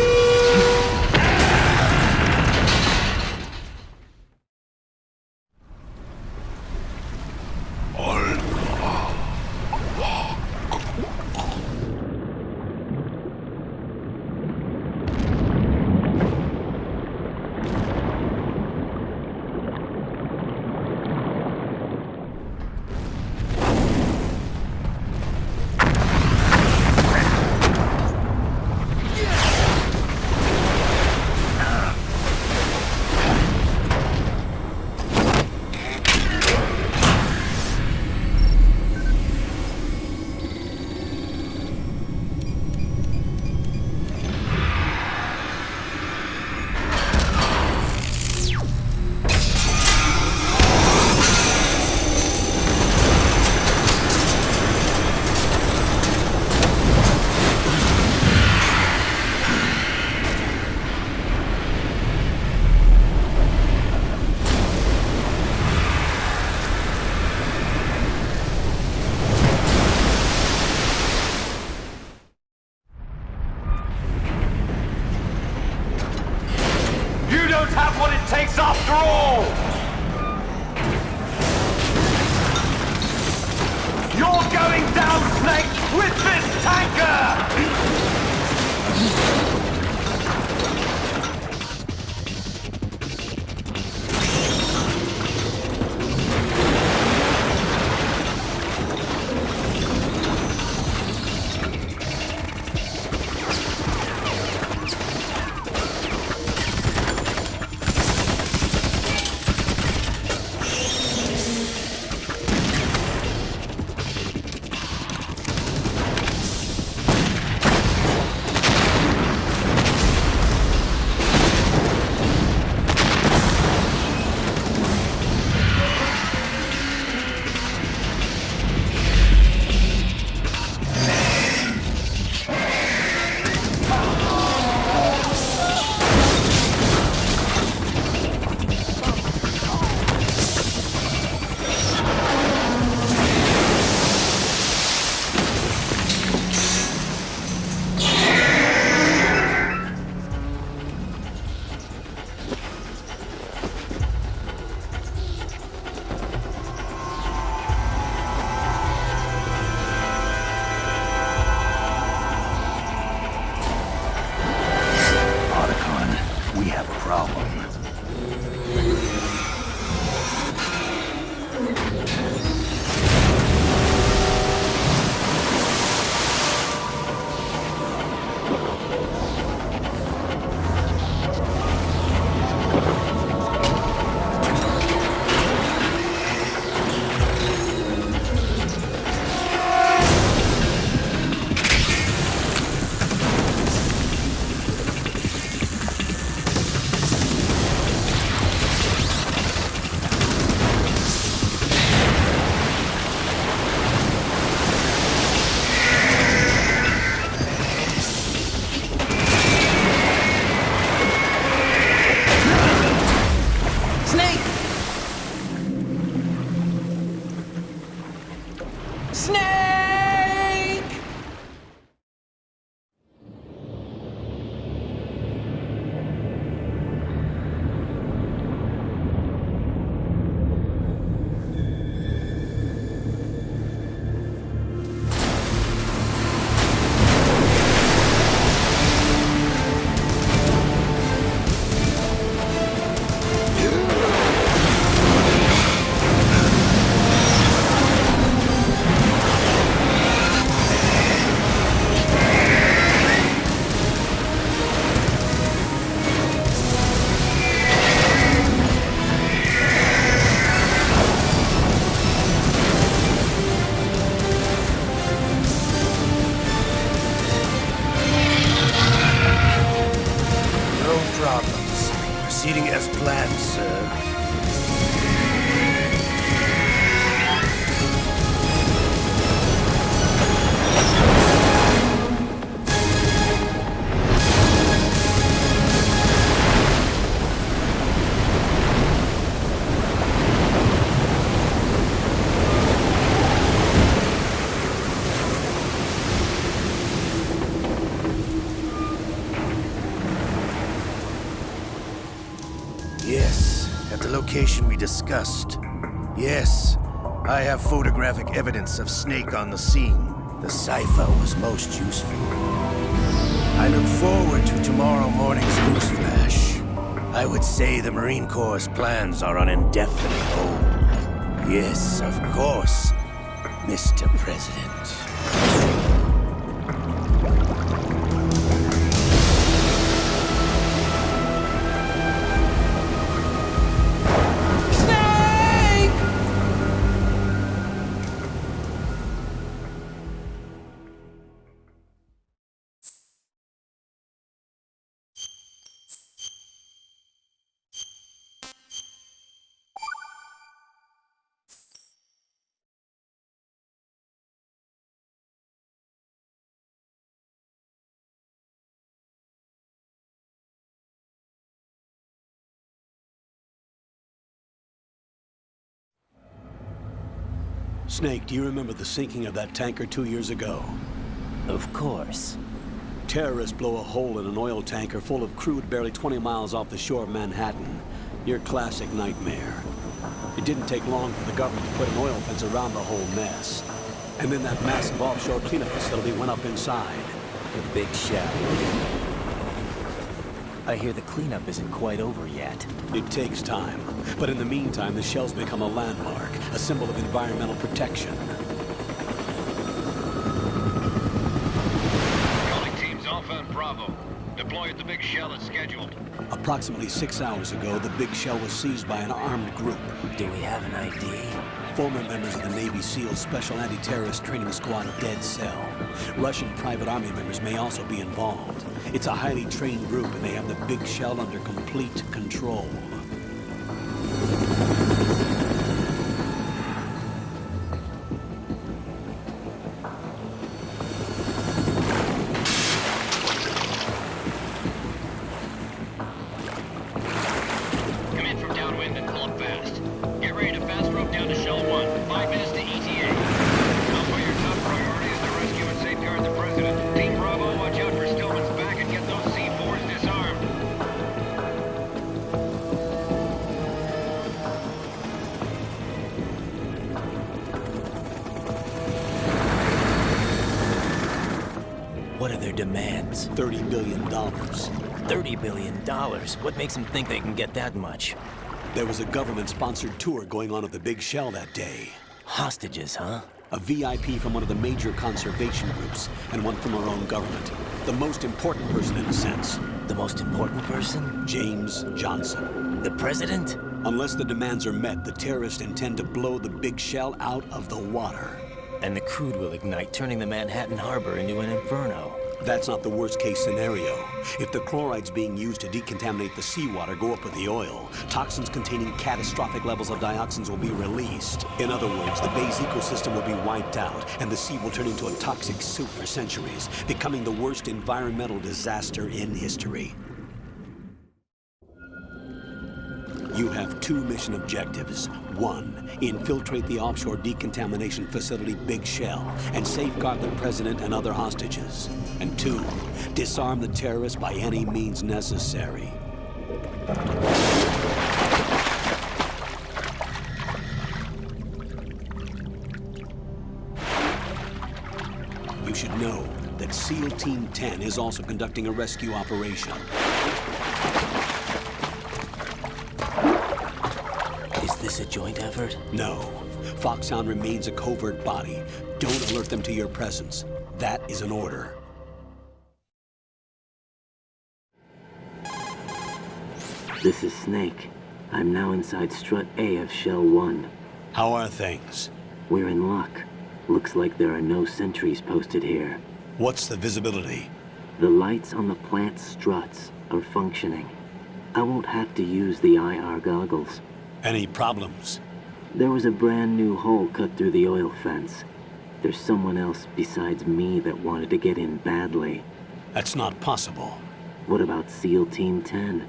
Have what it takes after all! You're going down, Snake, with this tanker! Proceeding as planned, sir. Yes, at the location we discussed. Yes, I have photographic evidence of Snake on the scene. The cipher was most useful. I look forward to tomorrow morning's newsflash. I would say the Marine Corps' plans are on indefinite hold. Yes, of course, Mr. President. Snake, do you remember the sinking of that tanker 2 years ago? Of course. Terrorists blow a hole in an oil tanker full of crude barely 20 miles off the shore of Manhattan. Your classic nightmare. It didn't take long for the government to put an oil fence around the whole mess. And then that massive offshore cleanup facility went up inside. The big shell. I hear the cleanup isn't quite over yet. It takes time. But in the meantime, the shell's become a landmark, a symbol of environmental protection. Calling teams Alpha and Bravo. Deploy at the big shell as scheduled. Approximately 6 hours ago, the big shell was seized by an armed group. Do we have an ID? Former members of the Navy SEAL Special Anti-Terrorist Training Squad Dead Cell. Russian private army members may also be involved. It's a highly trained group, and they have the big shell under complete control. Come in from downwind and pull up fast. Get ready to fast rope down to Shell 1. 5 minutes to ETA. Alpha, your top priority is to rescue and safeguard the President. Team Bravo, watch out for Stillman's back and get those C4s disarmed. What are their demands? $30 billion. $30 billion. What makes them think they can get that much? There was a government-sponsored tour going on at the Big Shell that day. Hostages, huh? A VIP from one of the major conservation groups, and one from our own government. The most important person in a sense. The most important person? James Johnson. The president? Unless the demands are met, the terrorists intend to blow the Big Shell out of the water. And the crude will ignite, turning the Manhattan Harbor into an inferno. That's not the worst-case scenario. If the chlorides being used to decontaminate the seawater go up with the oil, toxins containing catastrophic levels of dioxins will be released. In other words, the bay's ecosystem will be wiped out, and the sea will turn into a toxic soup for centuries, becoming the worst environmental disaster in history. You have 2 mission objectives. 1, infiltrate the offshore decontamination facility Big Shell and safeguard the president and other hostages. And 2, disarm the terrorists by any means necessary. You should know that SEAL Team 10 is also conducting a rescue operation. Is this a joint effort? No. Foxhound remains a covert body. Don't alert them to your presence. That is an order. This is Snake. I'm now inside Strut A of Shell 1. How are things? We're in luck. Looks like there are no sentries posted here. What's the visibility? The lights on the plant struts are functioning. I won't have to use the IR goggles. Any problems? There was a brand new hole cut through the oil fence. There's someone else besides me that wanted to get in badly. That's not possible. What about SEAL Team 10?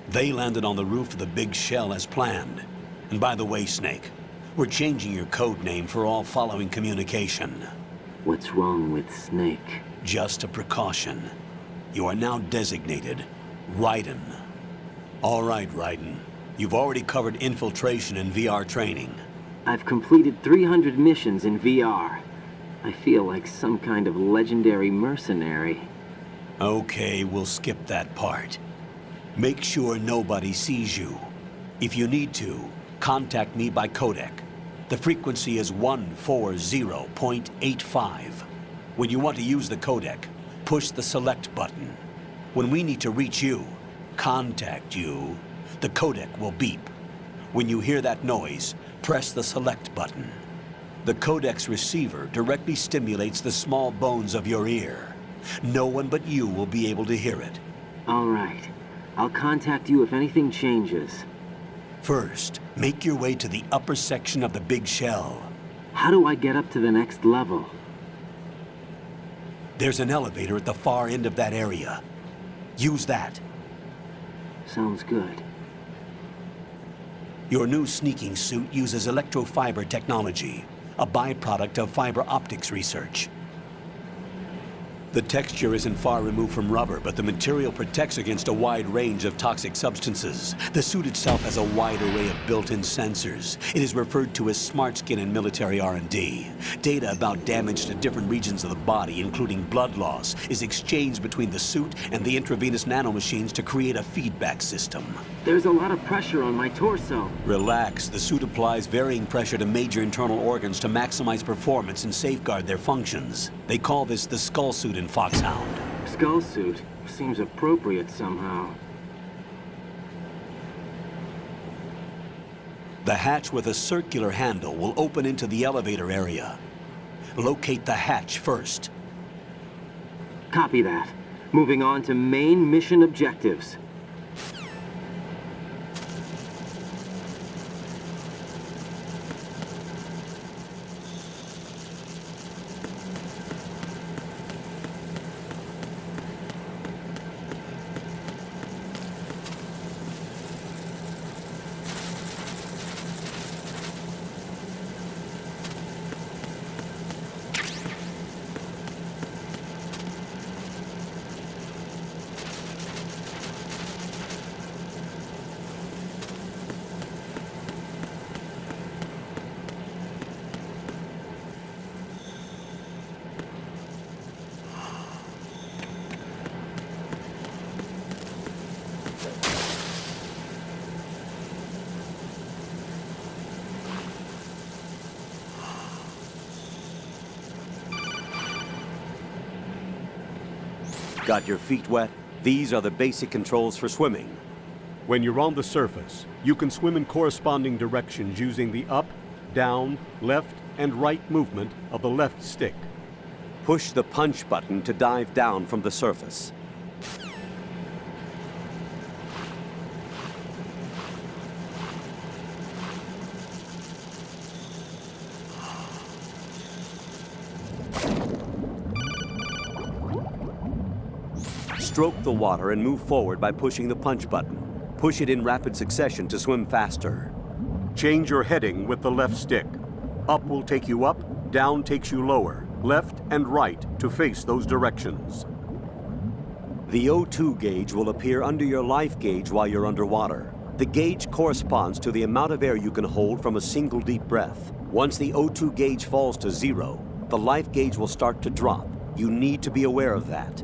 They landed on the roof of the Big Shell as planned. And by the way, Snake, we're changing your code name for all following communication. What's wrong with Snake? Just a precaution. You are now designated Raiden. All right, Raiden. You've already covered infiltration and VR training. I've completed 300 missions in VR. I feel like some kind of legendary mercenary. Okay, we'll skip that part. Make sure nobody sees you. If you need to, contact me by codec. The frequency is 140.85. When you want to use the codec, push the select button. When we need to reach you, contact you, the codec will beep. When you hear that noise, press the select button. The codec's receiver directly stimulates the small bones of your ear. No one but you will be able to hear it. All right. I'll contact you if anything changes. First, make your way to the upper section of the Big Shell. How do I get up to the next level? There's an elevator at the far end of that area. Use that. Sounds good. Your new sneaking suit uses electrofiber technology, a byproduct of fiber optics research. The texture isn't far removed from rubber, but the material protects against a wide range of toxic substances. The suit itself has a wide array of built-in sensors. It is referred to as smart skin in military R&D. Data about damage to different regions of the body, including blood loss, is exchanged between the suit and the intravenous nanomachines to create a feedback system. There's a lot of pressure on my torso. Relax. The suit applies varying pressure to major internal organs to maximize performance and safeguard their functions. They call this the skull suit in Foxhound. Skull suit seems appropriate somehow. The hatch with a circular handle will open into the elevator area. Locate the hatch first. Copy that. Moving on to main mission objectives. Got your feet wet? These are the basic controls for swimming. When you're on the surface, you can swim in corresponding directions using the up, down, left, and right movement of the left stick. Push the punch button to dive down from the surface. Stroke the water and move forward by pushing the punch button. Push it in rapid succession to swim faster. Change your heading with the left stick. Up will take you up, down takes you lower, left and right to face those directions. The O2 gauge will appear under your life gauge while you're underwater. The gauge corresponds to the amount of air you can hold from a single deep breath. Once the O2 gauge falls to 0, the life gauge will start to drop. You need to be aware of that.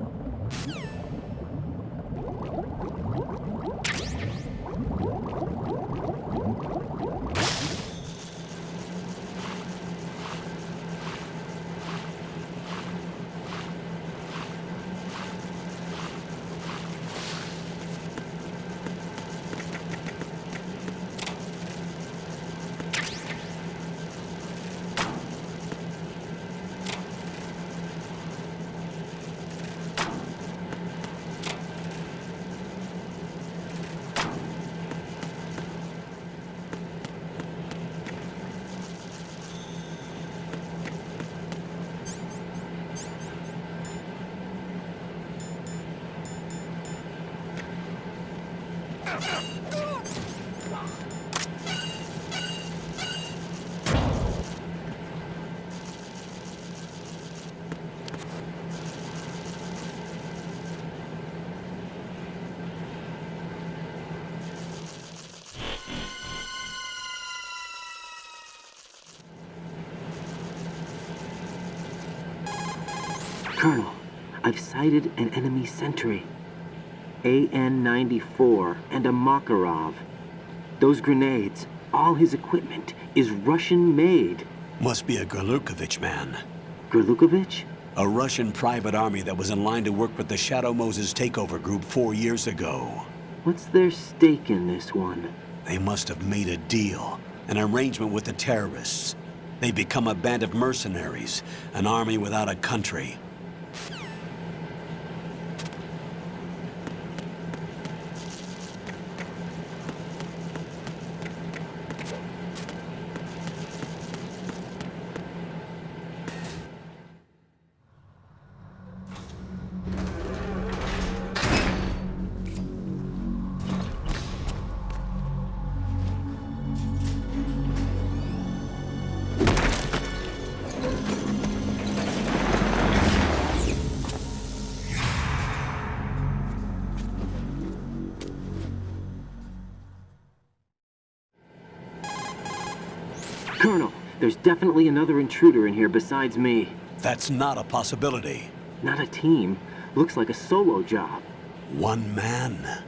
Colonel, I've sighted an enemy sentry. AN-94 and a Makarov. Those grenades, all his equipment, is Russian-made. Must be a Gorlukovich man. Gorlukovich? A Russian private army that was in line to work with the Shadow Moses takeover group 4 years ago. What's their stake in this one? They must have made a deal, an arrangement with the terrorists. They become a band of mercenaries, an army without a country. Colonel, there's definitely another intruder in here besides me. That's not a possibility. Not a team. Looks like a solo job. One man.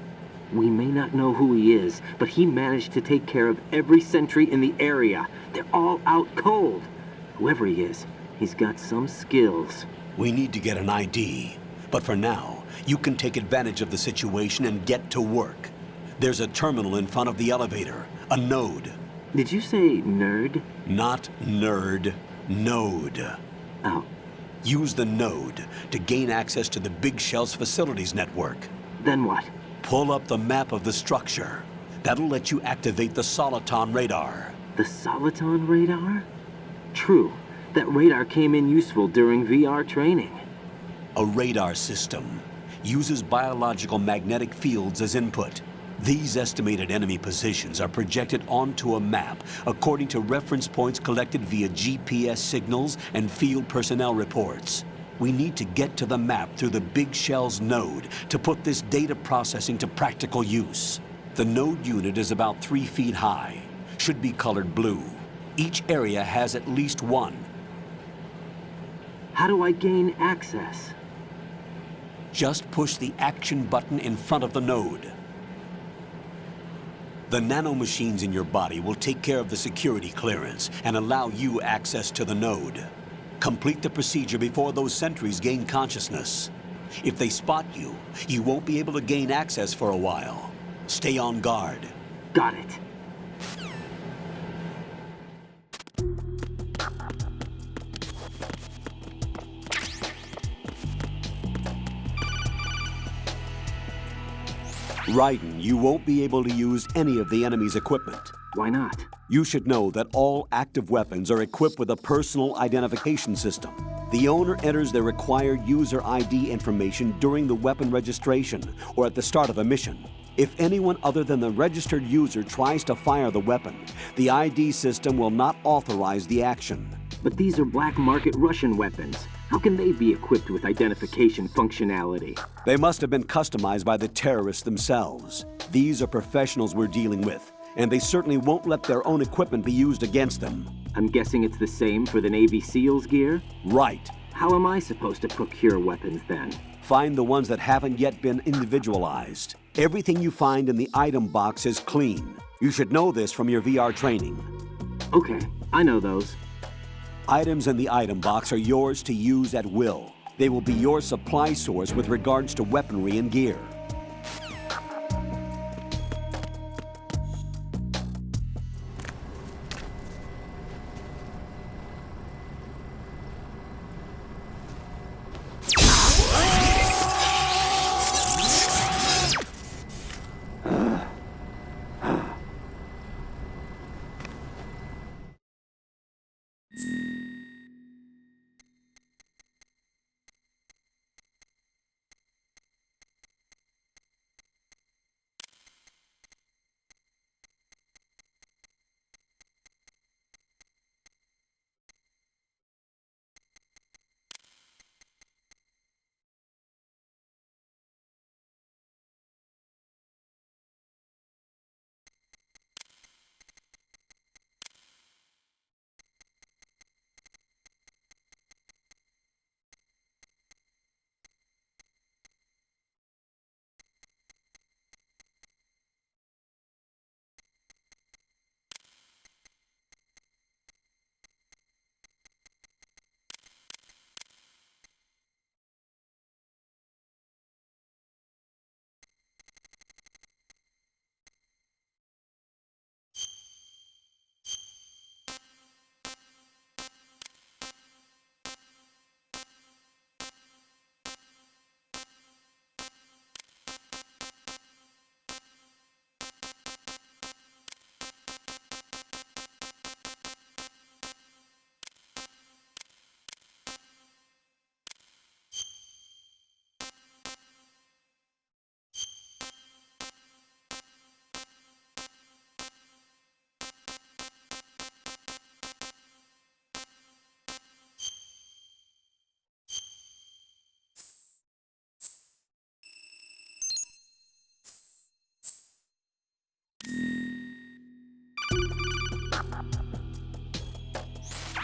We may not know who he is, but he managed to take care of every sentry in the area. They're all out cold. Whoever he is, he's got some skills. We need to get an ID. But for now, you can take advantage of the situation and get to work. There's a terminal in front of the elevator, a node. Did you say nerd? Not nerd, node. Oh. Use the node to gain access to the Big Shell's facilities network. Then what? Pull up the map of the structure. That'll let you activate the Soliton radar. The Soliton radar? True. That radar came in useful during VR training. A radar system uses biological magnetic fields as input. These estimated enemy positions are projected onto a map according to reference points collected via GPS signals and field personnel reports. We need to get to the map through the Big Shell's node to put this data processing to practical use. The node unit is about 3 feet high, should be colored blue. Each area has at least one. How do I gain access? Just push the action button in front of the node. The nanomachines in your body will take care of the security clearance and allow you access to the node. Complete the procedure before those sentries gain consciousness. If they spot you, you won't be able to gain access for a while. Stay on guard. Got it. Raiden, you won't be able to use any of the enemy's equipment. Why not? You should know that all active weapons are equipped with a personal identification system. The owner enters their required user ID information during the weapon registration or at the start of a mission. If anyone other than the registered user tries to fire the weapon, the ID system will not authorize the action. But these are black market Russian weapons. How can they be equipped with identification functionality? They must have been customized by the terrorists themselves. These are professionals we're dealing with, and they certainly won't let their own equipment be used against them. I'm guessing it's the same for the Navy SEALs gear? Right. How am I supposed to procure weapons then? Find the ones that haven't yet been individualized. Everything you find in the item box is clean. You should know this from your VR training. Okay, I know those. Items in the item box are yours to use at will. They will be your supply source with regards to weaponry and gear.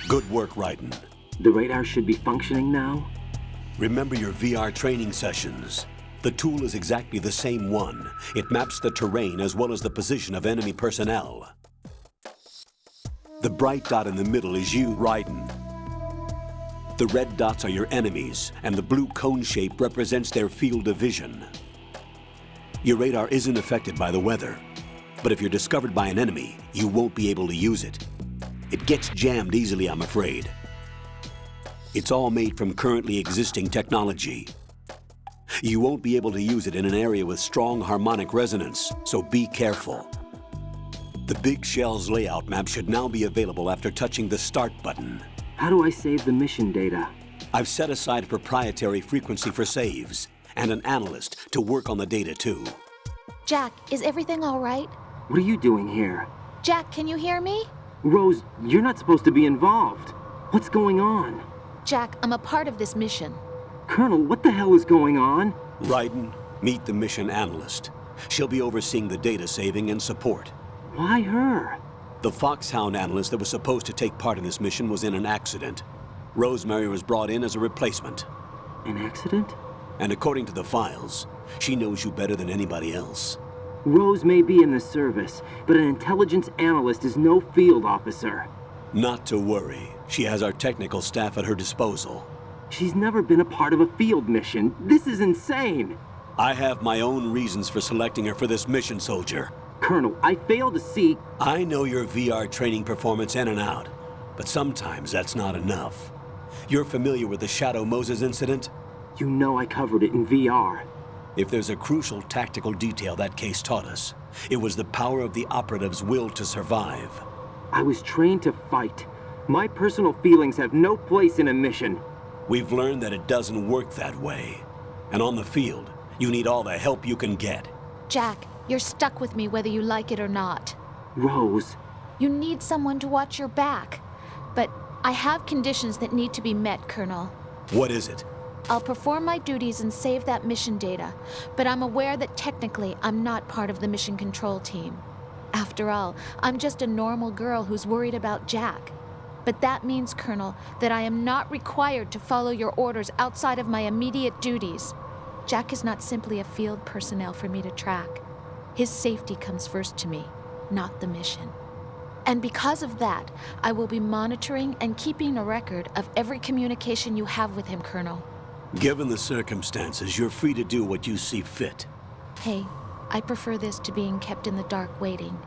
Good work, Raiden. The radar should be functioning now? Remember your VR training sessions. The tool is exactly the same one. It maps the terrain as well as the position of enemy personnel. The bright dot in the middle is you, Raiden. The red dots are your enemies, and the blue cone shape represents their field of vision. Your radar isn't affected by the weather, but if you're discovered by an enemy, you won't be able to use it. It gets jammed easily, I'm afraid. It's all made from currently existing technology. You won't be able to use it in an area with strong harmonic resonance, so be careful. The Big Shell's layout map should now be available after touching the Start button. How do I save the mission data? I've set aside a proprietary frequency for saves, and an analyst to work on the data too. Jack, is everything all right? What are you doing here? Jack, can you hear me? Rose, you're not supposed to be involved. What's going on? Jack, I'm a part of this mission. Colonel, what the hell is going on? Raiden, meet the mission analyst. She'll be overseeing the data saving and support. Why her? The Foxhound analyst that was supposed to take part in this mission was in an accident. Rosemary was brought in as a replacement. An accident? And according to the files, she knows you better than anybody else. Rose may be in the service, but an intelligence analyst is no field officer. Not to worry. She has our technical staff at her disposal. She's never been a part of a field mission. This is insane! I have my own reasons for selecting her for this mission, soldier. Colonel, I fail to see... I know your VR training performance in and out, but sometimes that's not enough. You're familiar with the Shadow Moses incident? You know I covered it in VR. If there's a crucial tactical detail that case taught us, it was the power of the operative's will to survive. I was trained to fight. My personal feelings have no place in a mission. We've learned that it doesn't work that way. And on the field, you need all the help you can get. Jack, you're stuck with me whether you like it or not. Rose. You need someone to watch your back. But I have conditions that need to be met, Colonel. What is it? I'll perform my duties and save that mission data, but I'm aware that technically I'm not part of the mission control team. After all, I'm just a normal girl who's worried about Jack. But that means, Colonel, that I am not required to follow your orders outside of my immediate duties. Jack is not simply a field personnel for me to track. His safety comes first to me, not the mission. And because of that, I will be monitoring and keeping a record of every communication you have with him, Colonel. Given the circumstances, you're free to do what you see fit. Hey, I prefer this to being kept in the dark waiting.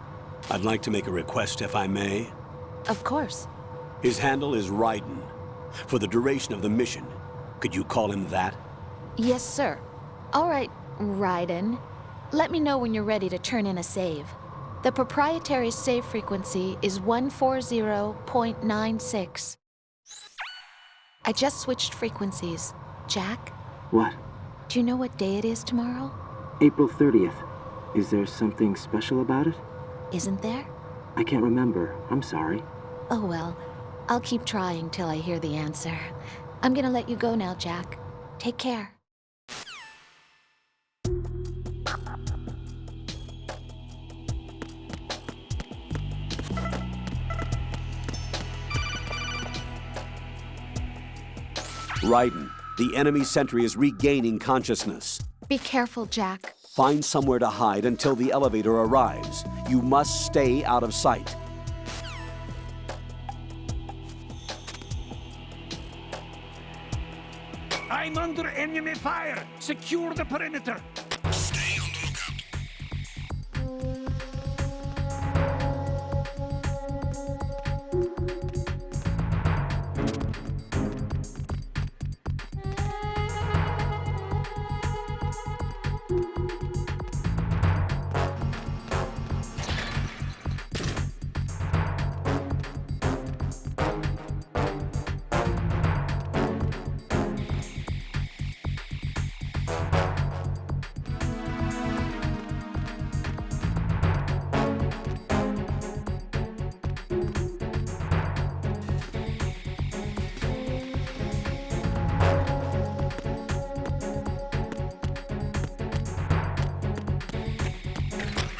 I'd like to make a request, if I may. Of course. His handle is Raiden. For the duration of the mission, could you call him that? Yes, sir. All right, Raiden. Let me know when you're ready to turn in a save. The proprietary save frequency is 140.96. I just switched frequencies. Jack? What? Do you know what day it is tomorrow? April 30th. Is there something special about it? Isn't there? I can't remember. I'm sorry. Oh well, I'll keep trying till I hear the answer. I'm gonna let you go now, Jack. Take care. Raiden, the enemy sentry is regaining consciousness. Be careful, Jack. Find somewhere to hide until the elevator arrives. You must stay out of sight. I'm under enemy fire! Secure the perimeter! Stay on the lookout.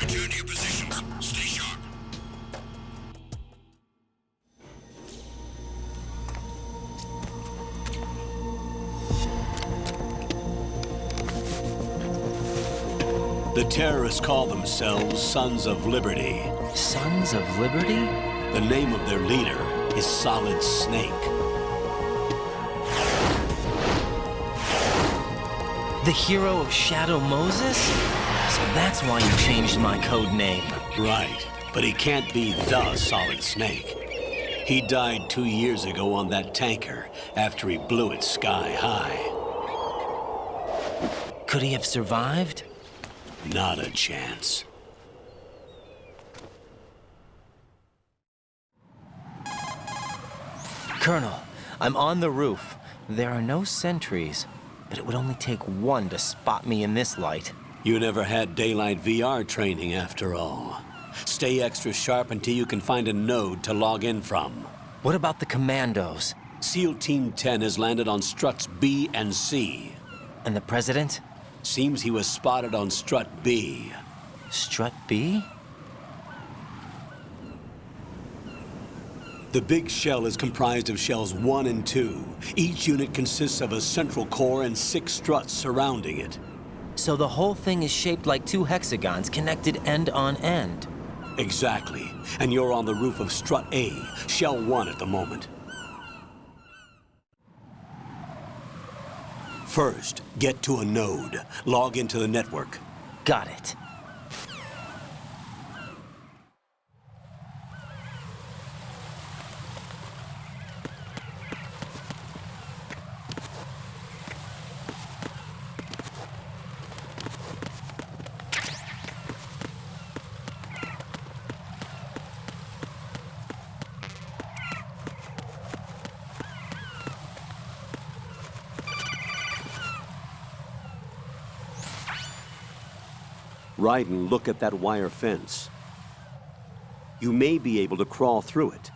Return to your positions. Stay sharp. The terrorists call themselves Sons of Liberty. Sons of Liberty? The name of their leader is Solid Snake. The hero of Shadow Moses? So that's why you changed my code name. Right, but he can't be the Solid Snake. He died 2 years ago on that tanker after he blew it sky high. Could he have survived? Not a chance. Colonel, I'm on the roof. There are no sentries, but it would only take one to spot me in this light. You never had daylight VR training after all. Stay extra sharp until you can find a node to log in from. What about the commandos? SEAL Team 10 has landed on struts B and C. And the president? Seems he was spotted on strut B. Strut B? The big shell is comprised of shells 1 and 2. Each unit consists of a central core and 6 struts surrounding it. So the whole thing is shaped like 2 hexagons connected end on end. Exactly. And you're on the roof of strut A, shell 1 at the moment. First, get to a node. Log into the network. Got it. Ryden, look at that wire fence. You may be able to crawl through it.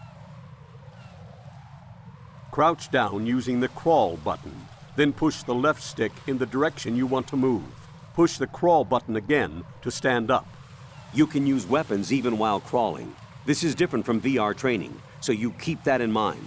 Crouch down using the crawl button. Then push the left stick in the direction you want to move. Push the crawl button again to stand up. You can use weapons even while crawling. This is different from VR training, so you keep that in mind.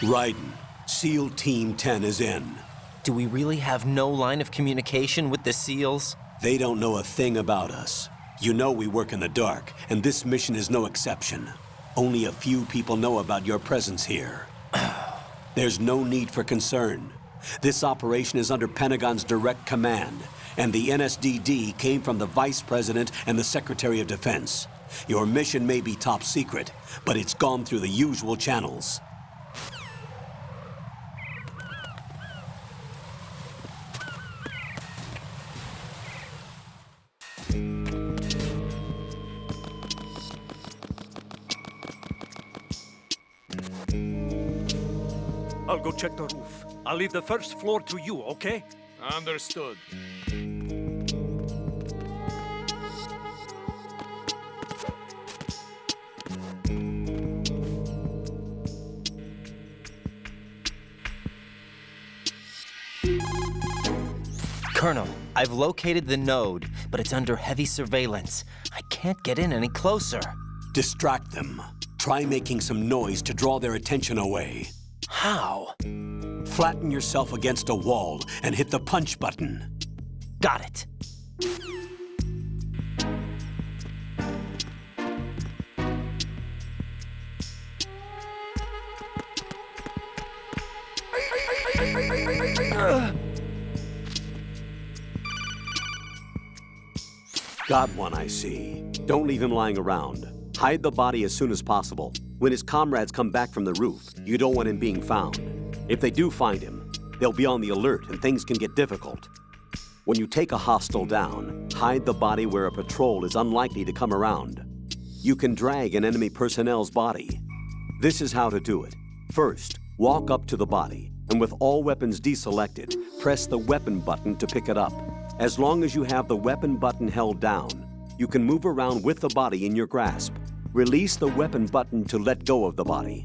Ryden, SEAL Team 10 is in. Do we really have no line of communication with the SEALs? They don't know a thing about us. You know we work in the dark, and this mission is no exception. Only a few people know about your presence here. There's no need for concern. This operation is under Pentagon's direct command, and the NSDD came from the Vice President and the Secretary of Defense. Your mission may be top secret, but it's gone through the usual channels. I'll go check the roof. I'll leave the first floor to you, okay? Understood. Colonel, I've located the node, but it's under heavy surveillance. I can't get in any closer. Distract them. Try making some noise to draw their attention away. How? Flatten yourself against a wall and hit the punch button. Got it. Got one, I see. Don't leave him lying around. Hide the body as soon as possible. When his comrades come back from the roof, you don't want him being found. If they do find him, they'll be on the alert and things can get difficult. When you take a hostile down, hide the body where a patrol is unlikely to come around. You can drag an enemy personnel's body. This is how to do it. First, walk up to the body, and with all weapons deselected, press the weapon button to pick it up. As long as you have the weapon button held down, you can move around with the body in your grasp. Release the weapon button to let go of the body.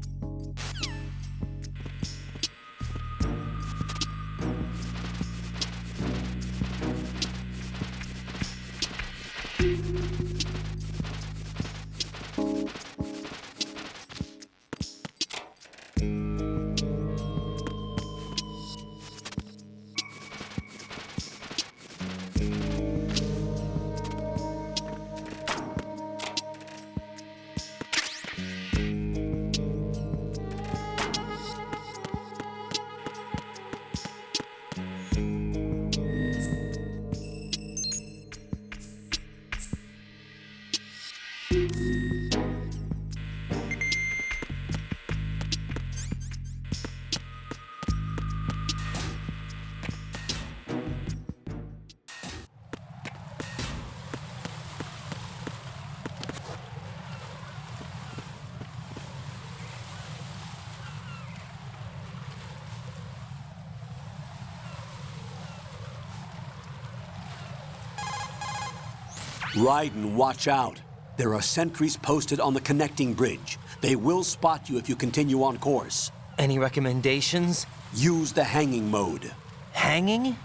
Ryden, watch out. There are sentries posted on the connecting bridge. They will spot you if you continue on course. Any recommendations? Use the hanging mode. Hanging?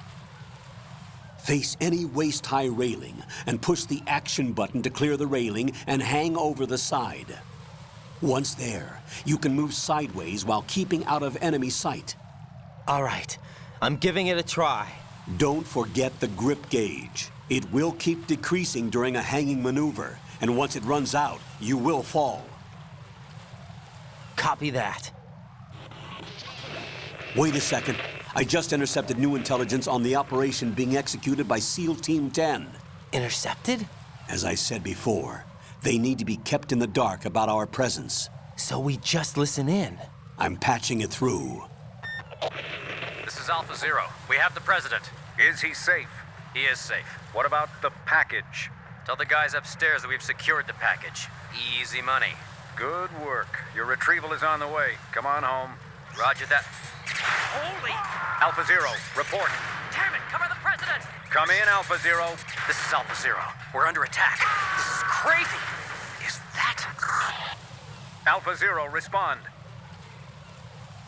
Face any waist-high railing and push the action button to clear the railing and hang over the side. Once there, you can move sideways while keeping out of enemy sight. All right, I'm giving it a try. Don't forget the grip gauge. It will keep decreasing during a hanging maneuver, and once it runs out, you will fall. Copy that. Wait a second. I just intercepted new intelligence on the operation being executed by SEAL Team 10. Intercepted? As I said before, they need to be kept in the dark about our presence. So we just listen in. I'm patching it through. This is Alpha Zero. We have the President. Is he safe? He is safe. What about the package? Tell the guys upstairs that we've secured the package. Easy money. Good work. Your retrieval is on the way. Come on home. Roger that. Holy! Alpha Zero, report. Damn it, cover the President! Come in, Alpha Zero. This is Alpha Zero. We're under attack. This is crazy. Is that... Alpha Zero, respond.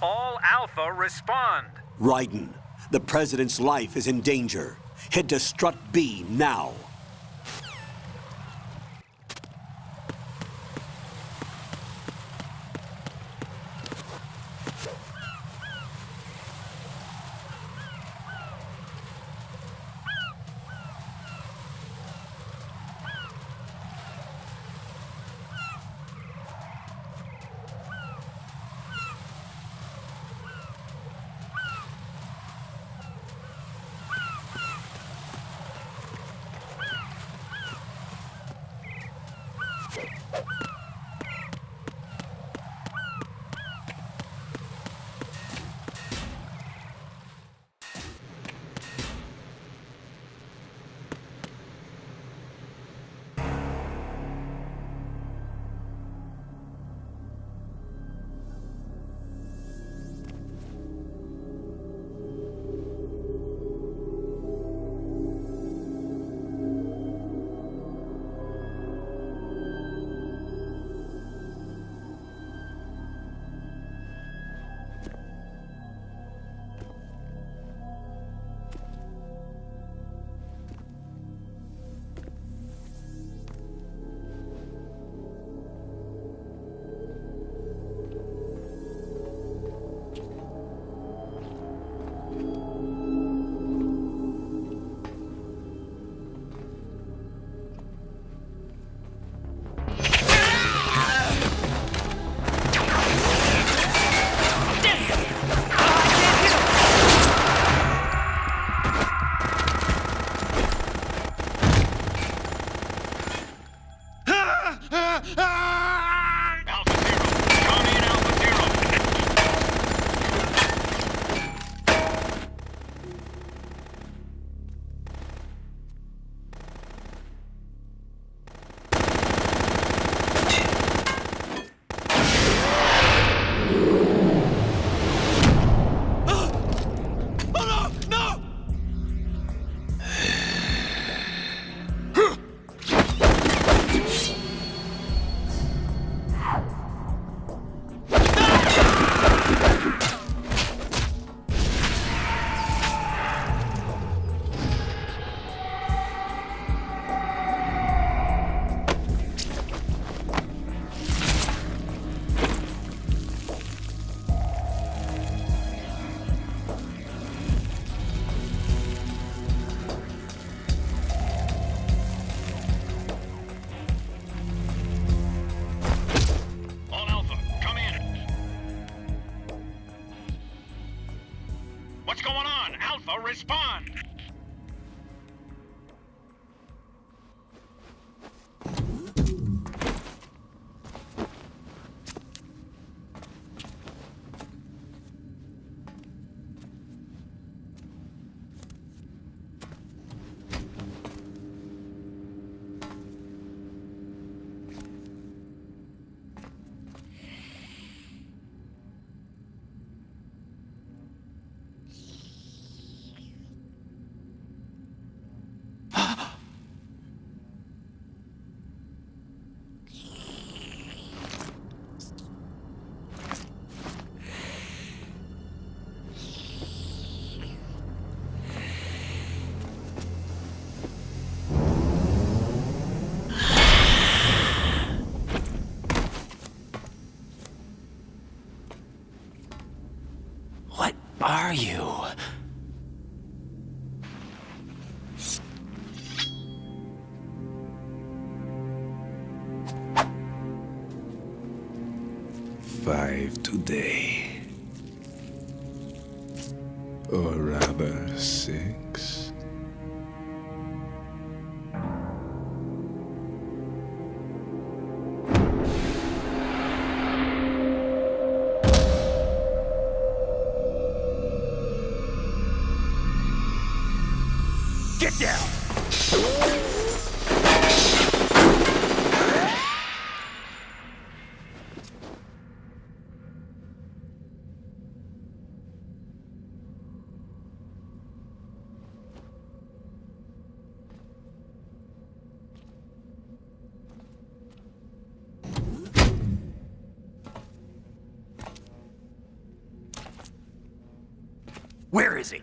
All Alpha, respond. Raiden, the President's life is in danger. Head to Strut B now. Respond! Are you? Or rather, 6. Get down! Where is he?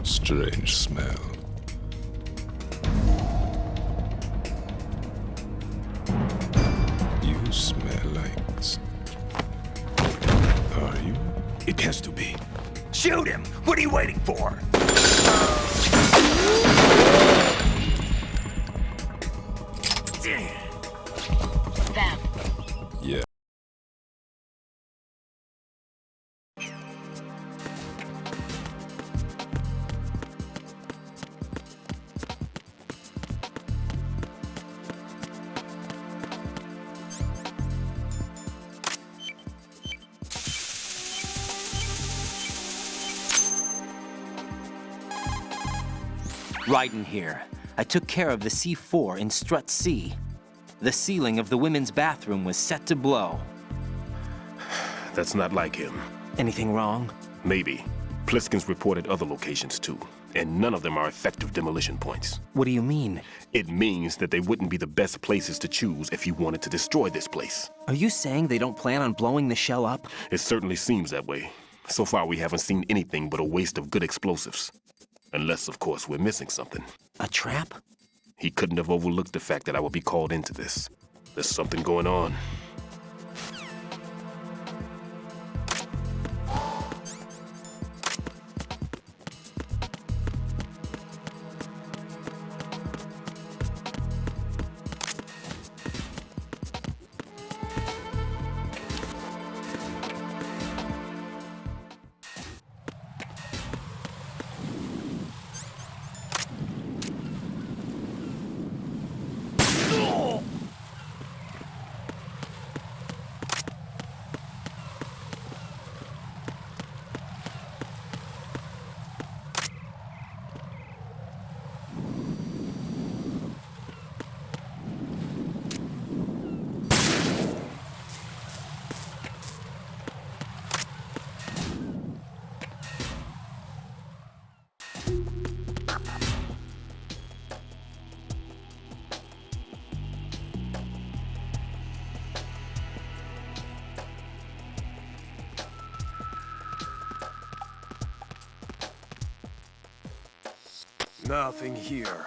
Strange smell. You smell like... Are you? It has to be. Shoot him! What are you waiting for? Them. Yeah. Ryden here. I took care of the C4 in Strut C. The ceiling of the women's bathroom was set to blow. That's not like him. Anything wrong? Maybe. Pliskin's reported other locations too, and none of them are effective demolition points. What do you mean? It means that they wouldn't be the best places to choose if you wanted to destroy this place. Are you saying they don't plan on blowing the shell up? It certainly seems that way. So far, we haven't seen anything but a waste of good explosives. Unless, of course, we're missing something. A trap? He couldn't have overlooked the fact that I would be called into this. There's something going on. Nothing here.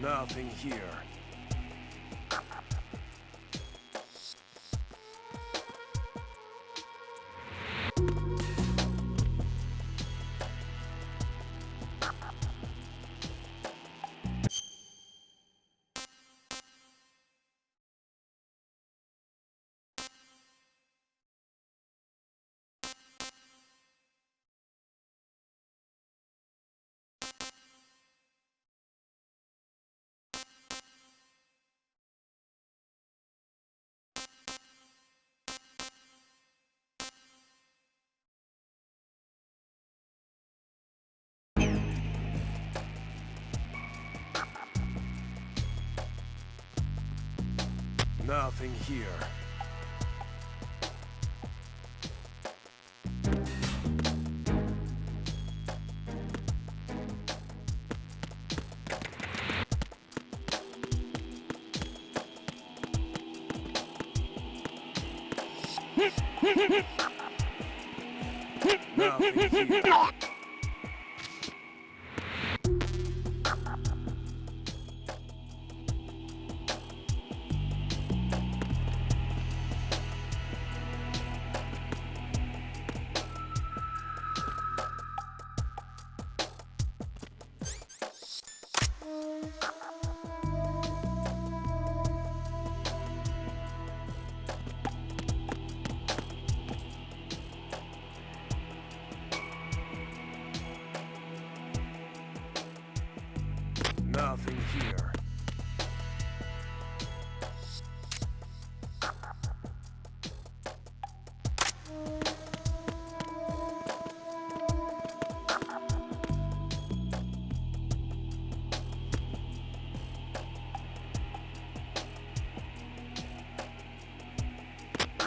Nothing here. Nothing here. Nothing here. Nothing here.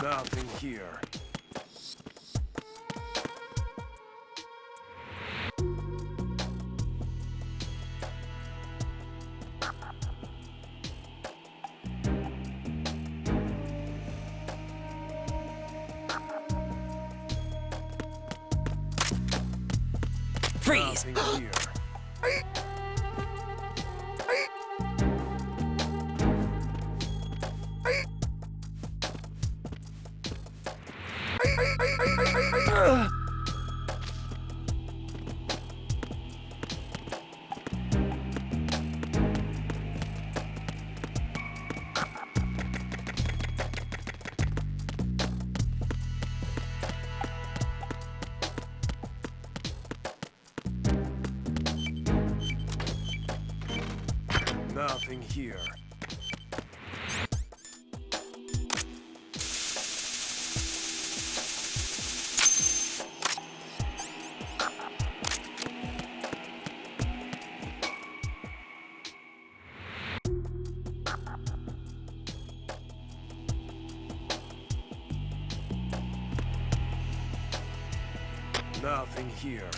Nothing here. Freeze! Nothing here. Nothing here. Nothing here.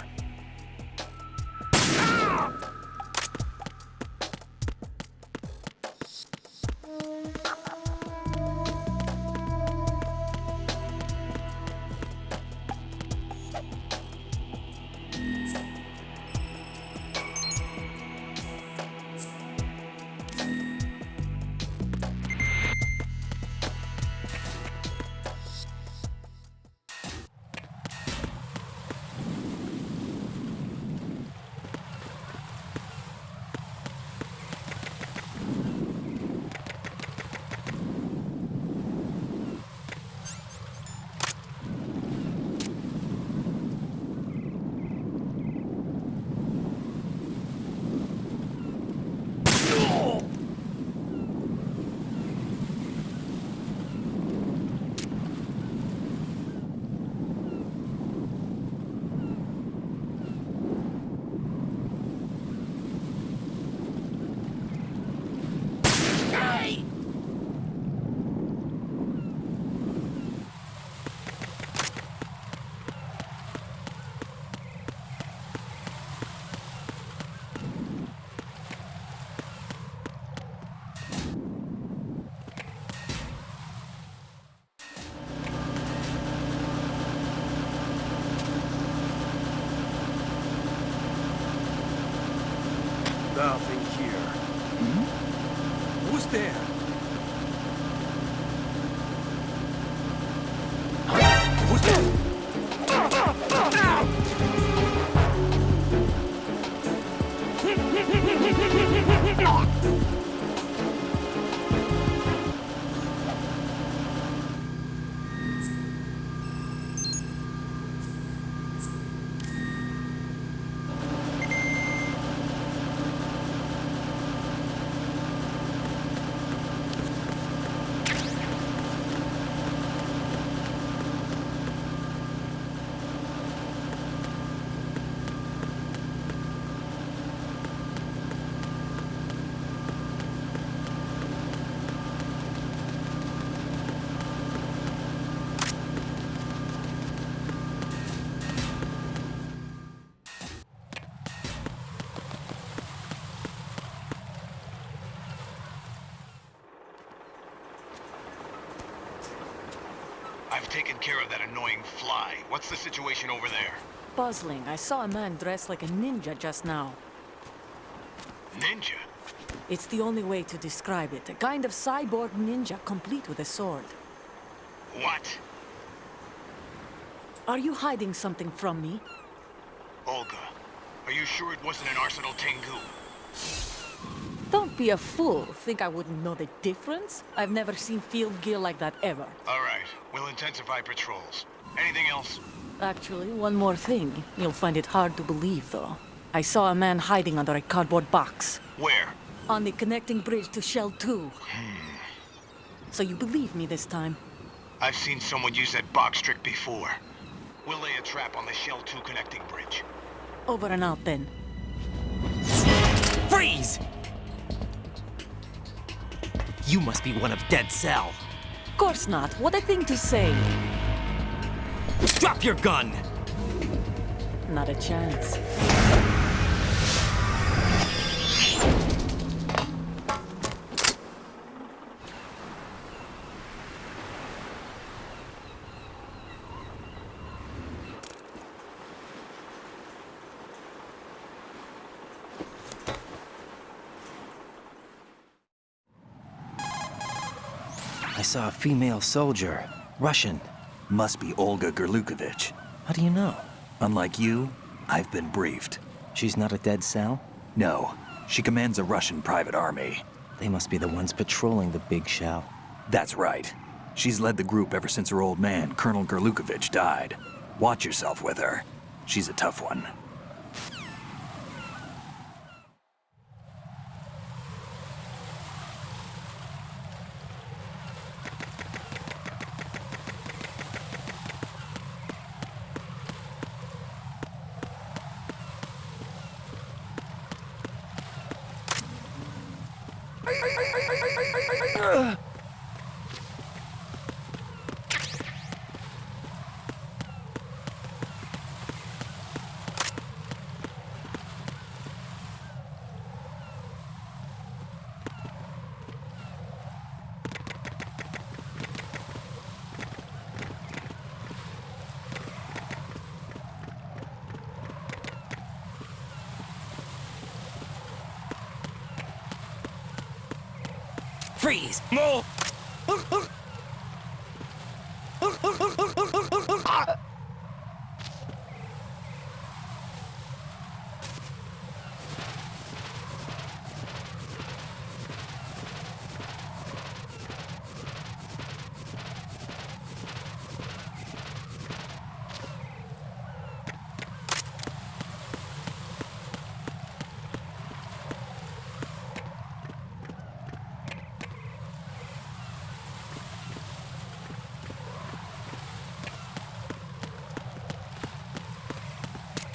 Nothing here. Who's there? Who's there? I've taken care of that annoying fly. What's the situation over there? Puzzling. I saw a man dressed like a ninja just now. Ninja? It's the only way to describe it. A kind of cyborg ninja, complete with a sword. What? Are you hiding something from me? Olga, are you sure it wasn't an Arsenal Tengu? Don't be a fool. Think I wouldn't know the difference? I've never seen field gear like that ever. All right, we'll intensify patrols. Anything else? Actually, one more thing. You'll find it hard to believe, though. I saw a man hiding under a cardboard box. Where? On the connecting bridge to Shell 2. So you believe me this time? I've seen someone use that box trick before. We'll lay a trap on the Shell 2 connecting bridge. Over and out, then. Freeze! You must be one of Dead Cell. Of course not. What a thing to say. Drop your gun! Not a chance. I saw a female soldier. Russian. Must be Olga Gerlukovich. How do you know? Unlike you, I've been briefed. She's not a Dead Cell? No. She commands a Russian private army. They must be the ones patrolling the big shell. That's right. She's led the group ever since her old man, Colonel Gerlukovich, died. Watch yourself with her. She's a tough one. Freeze! No!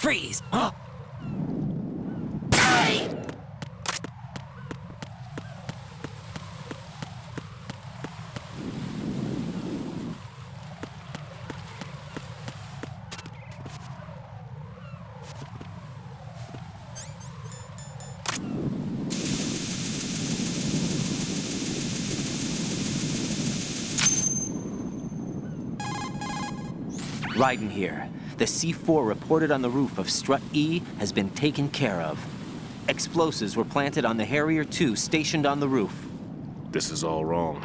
Freeze! Huh? Raiden here. The C4 reported on the roof of Strut E has been taken care of. Explosives were planted on the Harrier 2 stationed on the roof. This is all wrong.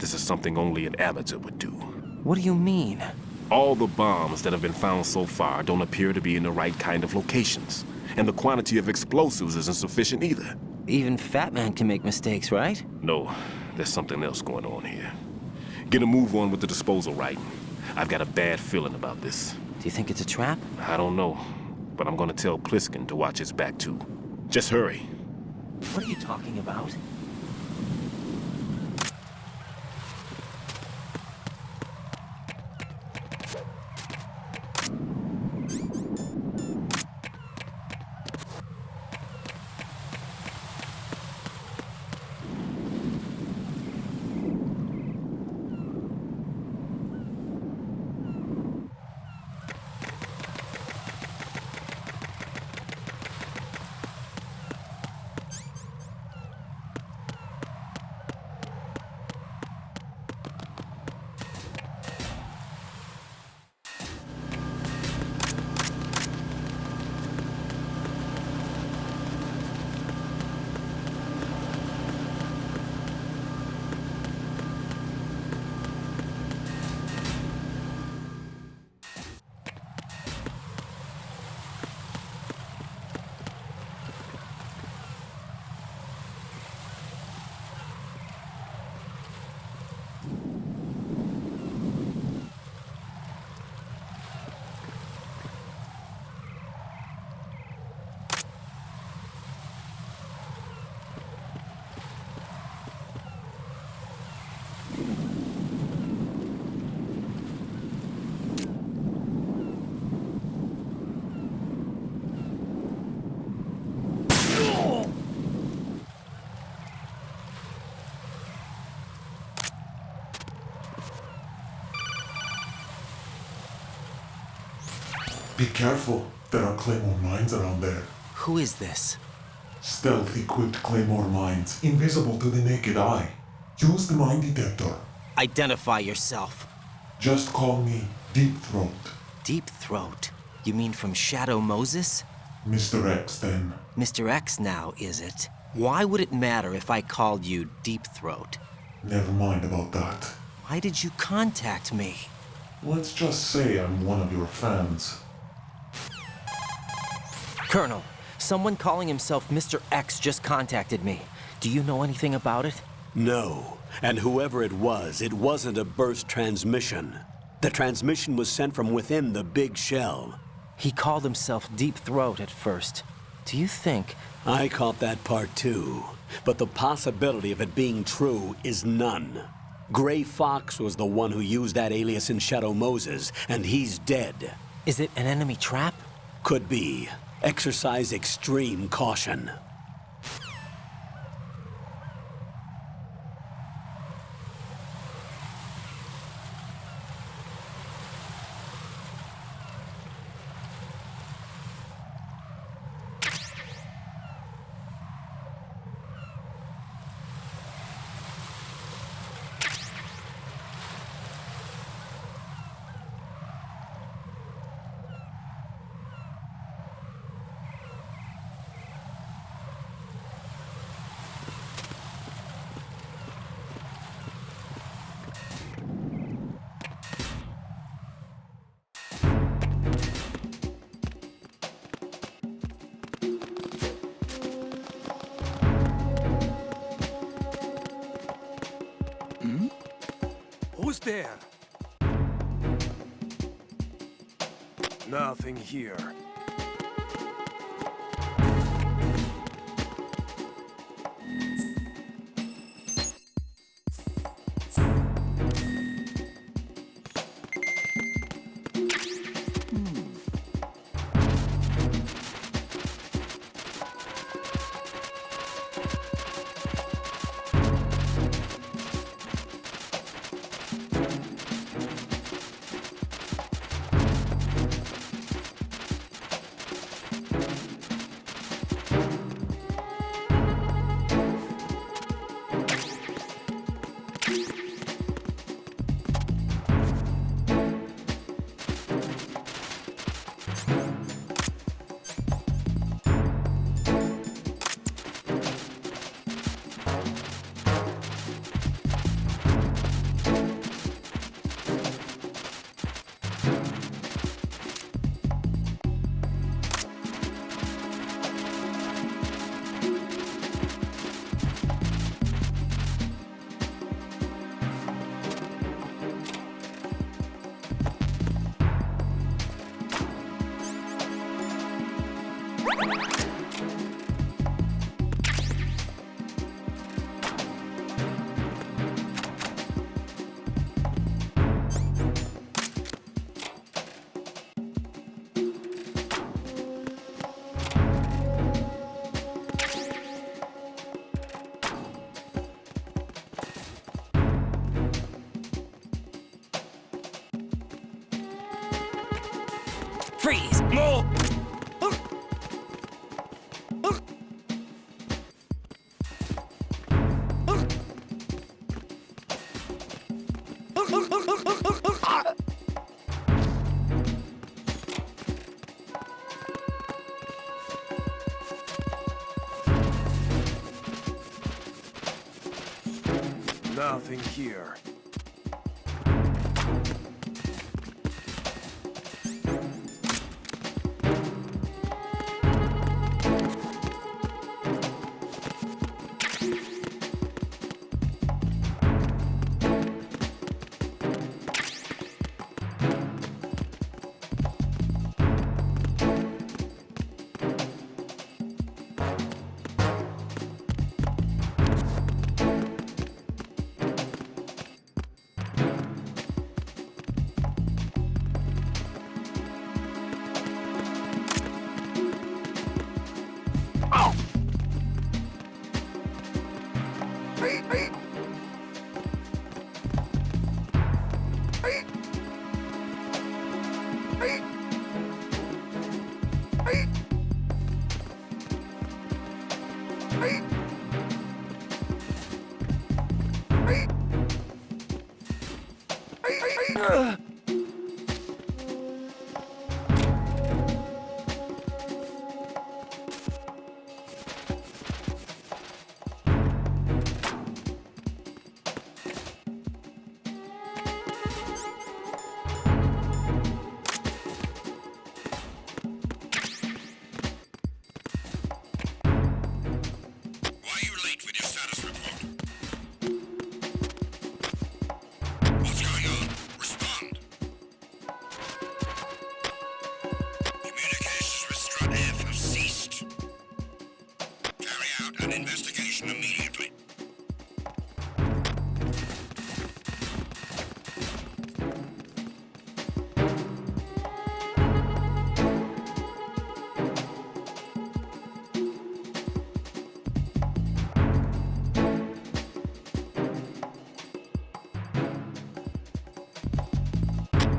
This is something only an amateur would do. What do you mean? All the bombs that have been found so far don't appear to be in the right kind of locations. And the quantity of explosives isn't sufficient either. Even Fat Man can make mistakes, right? No, there's something else going on here. Get a move on with the disposal, Raiden. I've got a bad feeling about this. Do you think it's a trap? I don't know, but I'm gonna tell Pliskin to watch his back too. Just hurry. What are you talking about? Be careful. There are claymore mines around there. Who is this? Stealth-equipped claymore mines, invisible to the naked eye. Use the mine detector. Identify yourself. Just call me Deep Throat. Deep Throat? You mean from Shadow Moses? Mr. X, then. Mr. X now, is it? Why would it matter if I called you Deep Throat? Never mind about that. Why did you contact me? Let's just say I'm one of your fans. Colonel, someone calling himself Mr. X just contacted me. Do you know anything about it? No. And whoever it wasn't a burst transmission. The transmission was sent from within the big shell. He called himself Deep Throat at first. Do you think... I caught that part too. But the possibility of it being true is none. Gray Fox was the one who used that alias in Shadow Moses, and he's dead. Is it an enemy trap? Could be. Exercise extreme caution. Who's there? Nothing here. Freeze! No! Nothing here.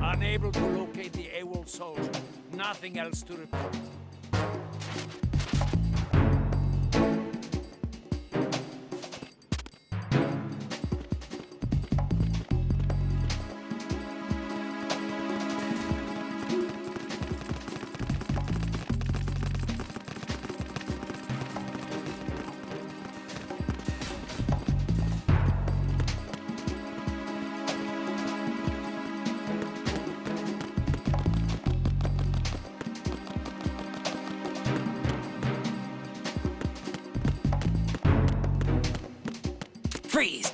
Unable to locate the AWOL soldier. Nothing else to report. Freeze!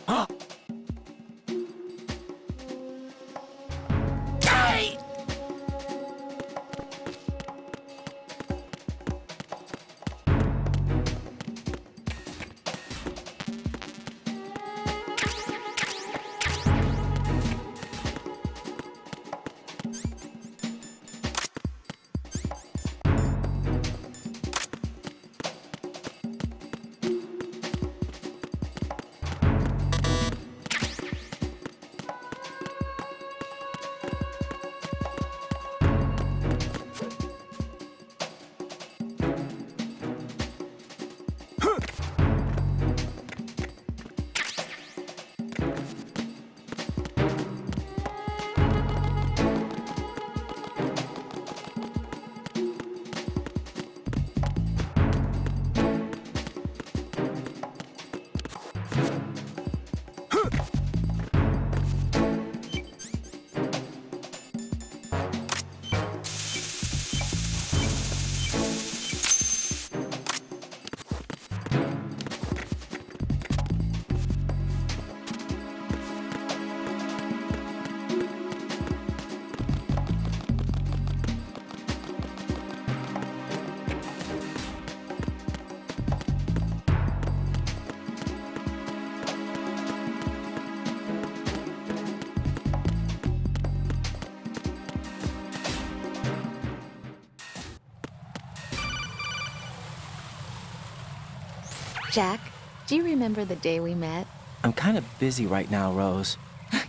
Jack, do you remember the day we met? I'm kind of busy right now, Rose.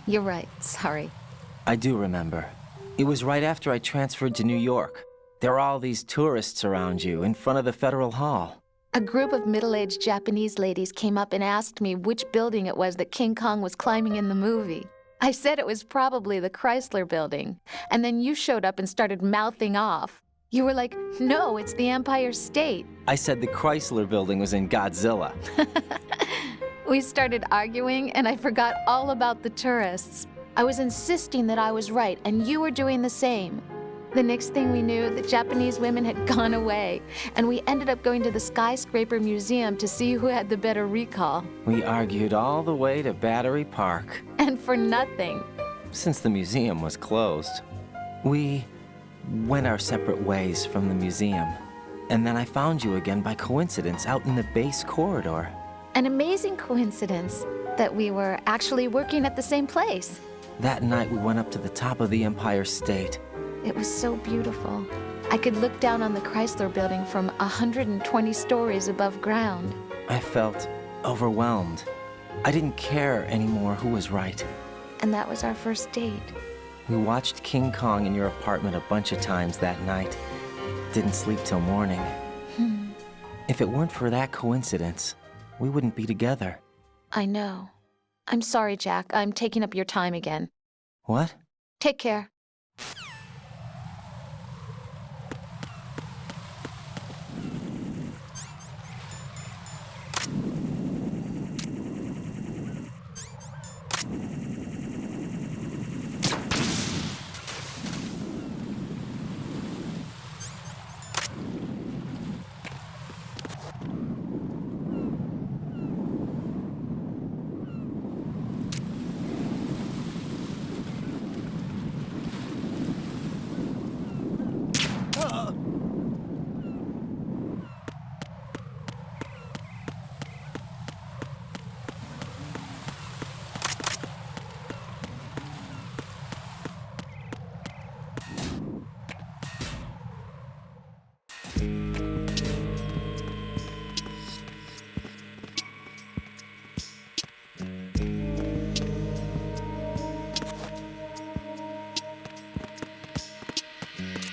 You're right, sorry. I do remember. It was right after I transferred to New York. There were all these tourists around you in front of the Federal Hall. A group of middle-aged Japanese ladies came up and asked me which building it was that King Kong was climbing in the movie. I said it was probably the Chrysler building, and then you showed up and started mouthing off. You were like, no, it's the Empire State. I said the Chrysler building was in Godzilla. We started arguing, and I forgot all about the tourists. I was insisting that I was right, and you were doing the same. The next thing we knew, the Japanese women had gone away, and we ended up going to the Skyscraper Museum to see who had the better recall. We argued all the way to Battery Park. And for nothing. Since the museum was closed, we went our separate ways from the museum. And then I found you again by coincidence out in the base corridor. An amazing coincidence that we were actually working at the same place. That night we went up to the top of the Empire State. It was so beautiful. I could look down on the Chrysler building from 120 stories above ground. I felt overwhelmed. I didn't care anymore who was right. And that was our first date. We watched King Kong in your apartment a bunch of times that night. Didn't sleep till morning. If it weren't for that coincidence, we wouldn't be together. I know. I'm sorry, Jack. I'm taking up your time again. What? Take care.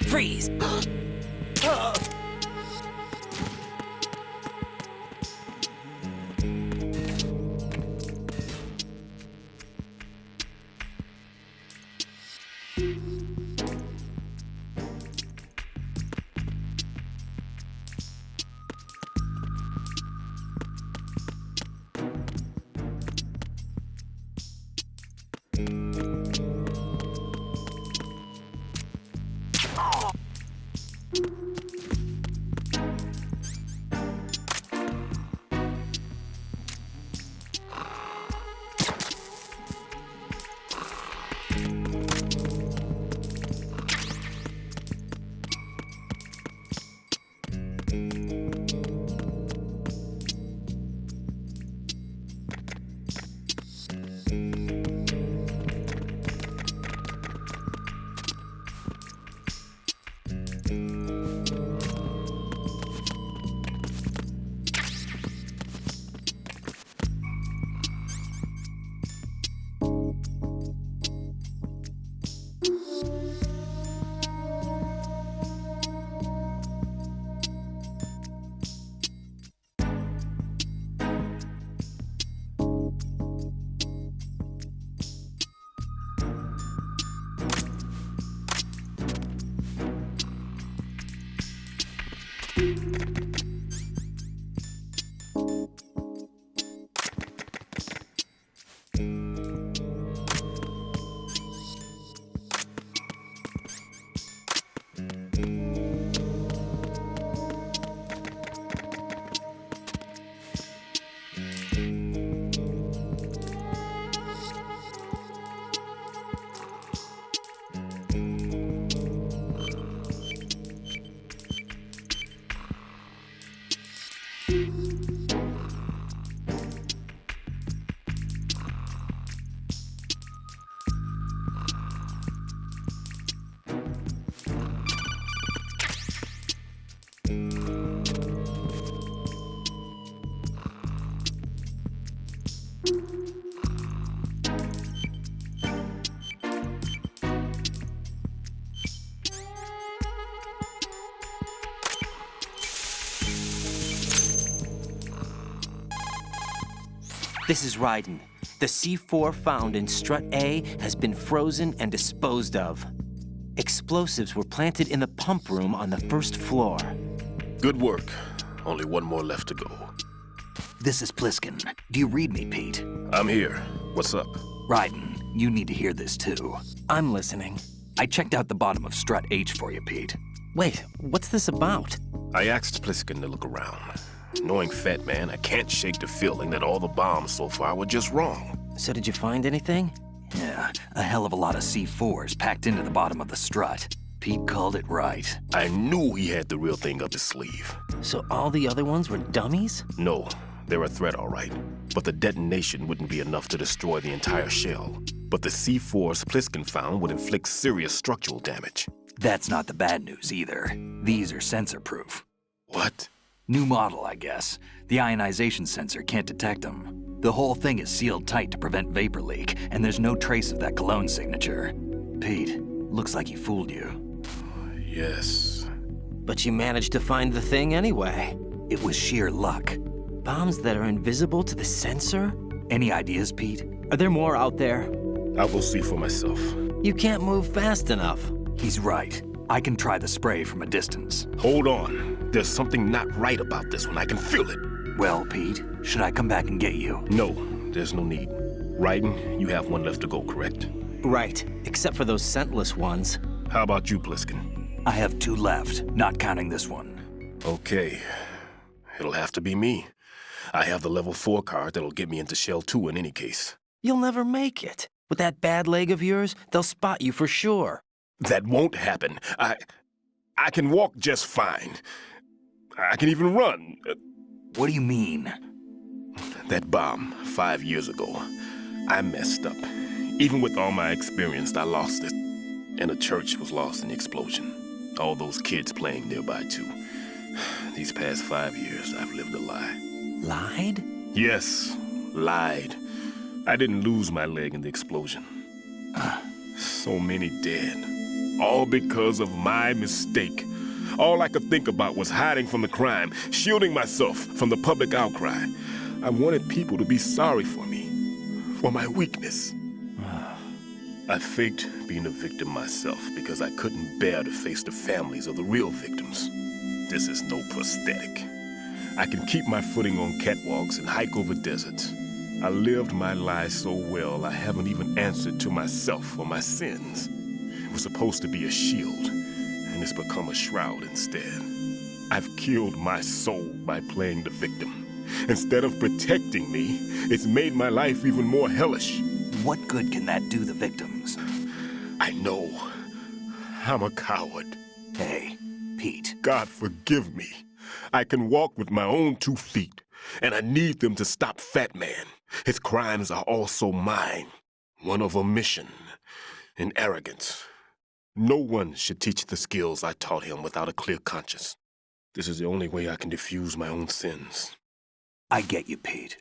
Freeze! This is Raiden. The C4 found in Strut A has been frozen and disposed of. Explosives were planted in the pump room on the first floor. Good work. Only one more left to go. This is Pliskin. Do you read me, Pete? I'm here. What's up? Raiden, you need to hear this too. I'm listening. I checked out the bottom of Strut H for you, Pete. Wait, what's this about? I asked Pliskin to look around. Knowing Fat Man, I can't shake the feeling that all the bombs so far were just wrong. So did you find anything? Yeah, a hell of a lot of C4s packed into the bottom of the strut. Pete called it right. I knew he had the real thing up his sleeve. So all the other ones were dummies? No, they're a threat, all right. But the detonation wouldn't be enough to destroy the entire shell. But the C4s Pliskin found would inflict serious structural damage. That's not the bad news either. These are sensor-proof. What? New model, I guess. The ionization sensor can't detect them. The whole thing is sealed tight to prevent vapor leak, and there's no trace of that cologne signature. Pete, looks like he fooled you. Yes. But you managed to find the thing anyway. It was sheer luck. Bombs that are invisible to the sensor? Any ideas, Pete? Are there more out there? I'll go see for myself. You can't move fast enough. He's right. I can try the spray from a distance. Hold on. There's something not right about this one. I can feel it. Well, Pete, should I come back and get you? No, there's no need. Raiden, you have one left to go, correct? Right, except for those scentless ones. How about you, Pliskin? I have 2 left, not counting this one. Okay. It'll have to be me. I have the level 4 card that'll get me into Shell 2 in any case. You'll never make it. With that bad leg of yours, they'll spot you for sure. That won't happen. I can walk just fine. I can even run. What do you mean? That bomb 5 years ago. I messed up. Even with all my experience, I lost it. And the church was lost in the explosion. All those kids playing nearby, too. These past 5 years, I've lived a lie. Lied? Yes, lied. I didn't lose my leg in the explosion. So many dead. All because of my mistake. All I could think about was hiding from the crime, shielding myself from the public outcry. I wanted people to be sorry for me, for my weakness. I faked being a victim myself because I couldn't bear to face the families of the real victims. This is no prosthetic. I can keep my footing on catwalks and hike over deserts. I lived my life so well, I haven't even answered to myself for my sins. It was supposed to be a shield, and it's become a shroud instead. I've killed my soul by playing the victim. Instead of protecting me, it's made my life even more hellish. What good can that do the victims? I know. I'm a coward. Hey, Pete. God forgive me. I can walk with my own 2 feet, and I need them to stop Fat Man. His crimes are also mine. One of omission and arrogance. No one should teach the skills I taught him without a clear conscience. This is the only way I can diffuse my own sins. I get you, Pete.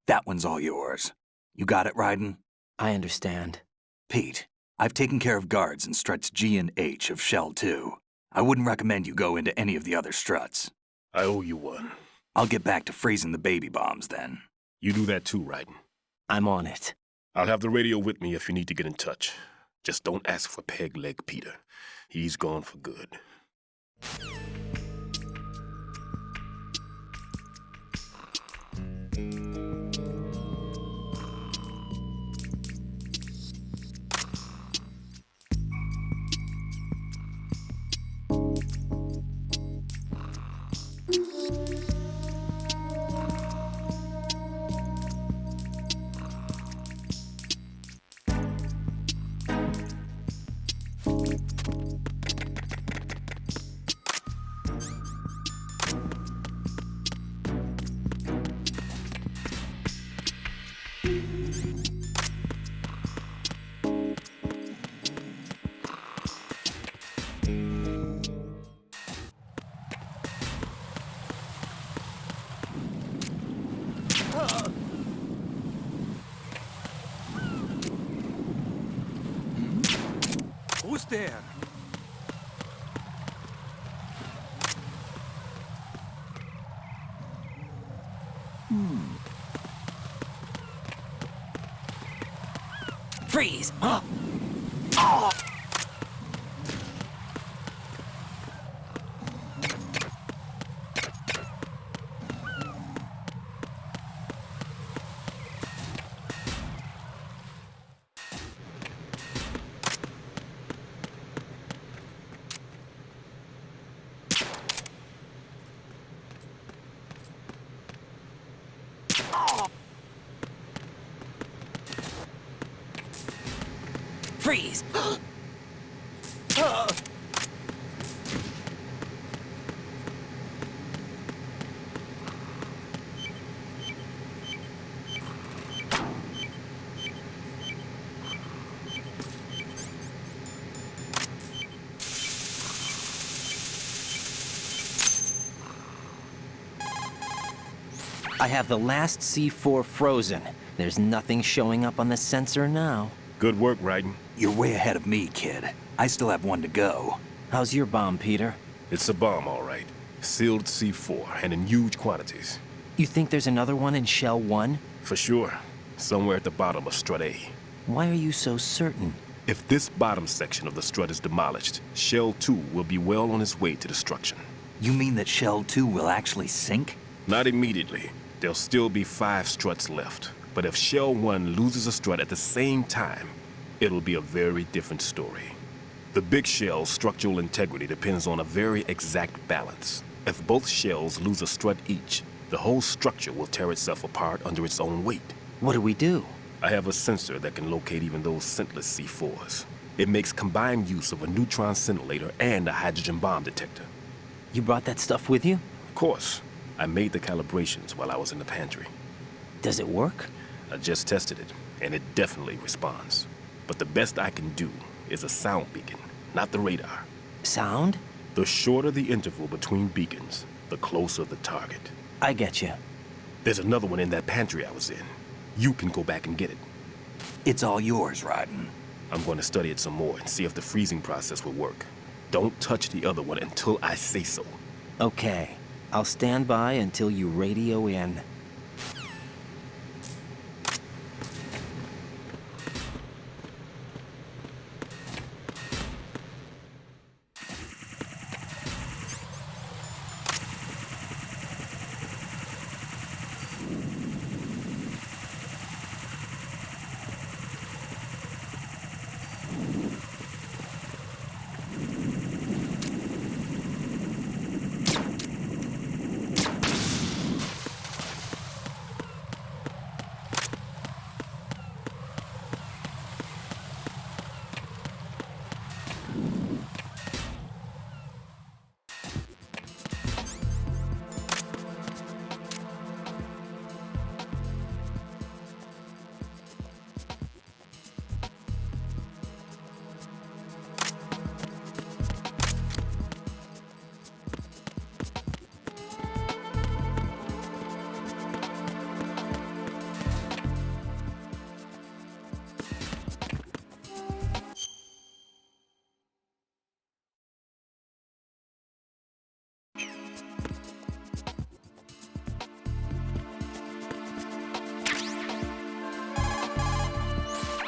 That one's all yours. You got it, Raiden? I understand. Pete, I've taken care of guards in struts G and H of Shell 2. I wouldn't recommend you go into any of the other struts. I owe you one. I'll get back to freezing the baby bombs then. You do that too, Raiden. I'm on it. I'll have the radio with me if you need to get in touch. Just don't ask for Peg Leg Peter. He's gone for good. Who's there? Freeze! Freeze! I have the last C4 frozen. There's nothing showing up on the sensor now. Good work, Raiden. You're way ahead of me, kid. I still have one to go. How's your bomb, Peter? It's a bomb, all right. Sealed C4, and in huge quantities. You think there's another one in Shell 1? For sure. Somewhere at the bottom of Strut A. Why are you so certain? If this bottom section of the strut is demolished, Shell 2 will be well on its way to destruction. You mean that Shell 2 will actually sink? Not immediately. There'll still be 5 struts left. But if Shell 1 loses a strut at the same time, it'll be a very different story. The big shell's structural integrity depends on a very exact balance. If both shells lose a strut each, the whole structure will tear itself apart under its own weight. What do we do? I have a sensor that can locate even those scentless C4s. It makes combined use of a neutron scintillator and a hydrogen bomb detector. You brought that stuff with you? Of course. I made the calibrations while I was in the pantry. Does it work? I just tested it, and it definitely responds. But the best I can do is a sound beacon, not the radar. Sound? The shorter the interval between beacons, the closer the target. I get you. There's another one in that pantry I was in. You can go back and get it. It's all yours, Raiden. I'm going to study it some more and see if the freezing process will work. Don't touch the other one until I say so. Okay. I'll stand by until you radio in.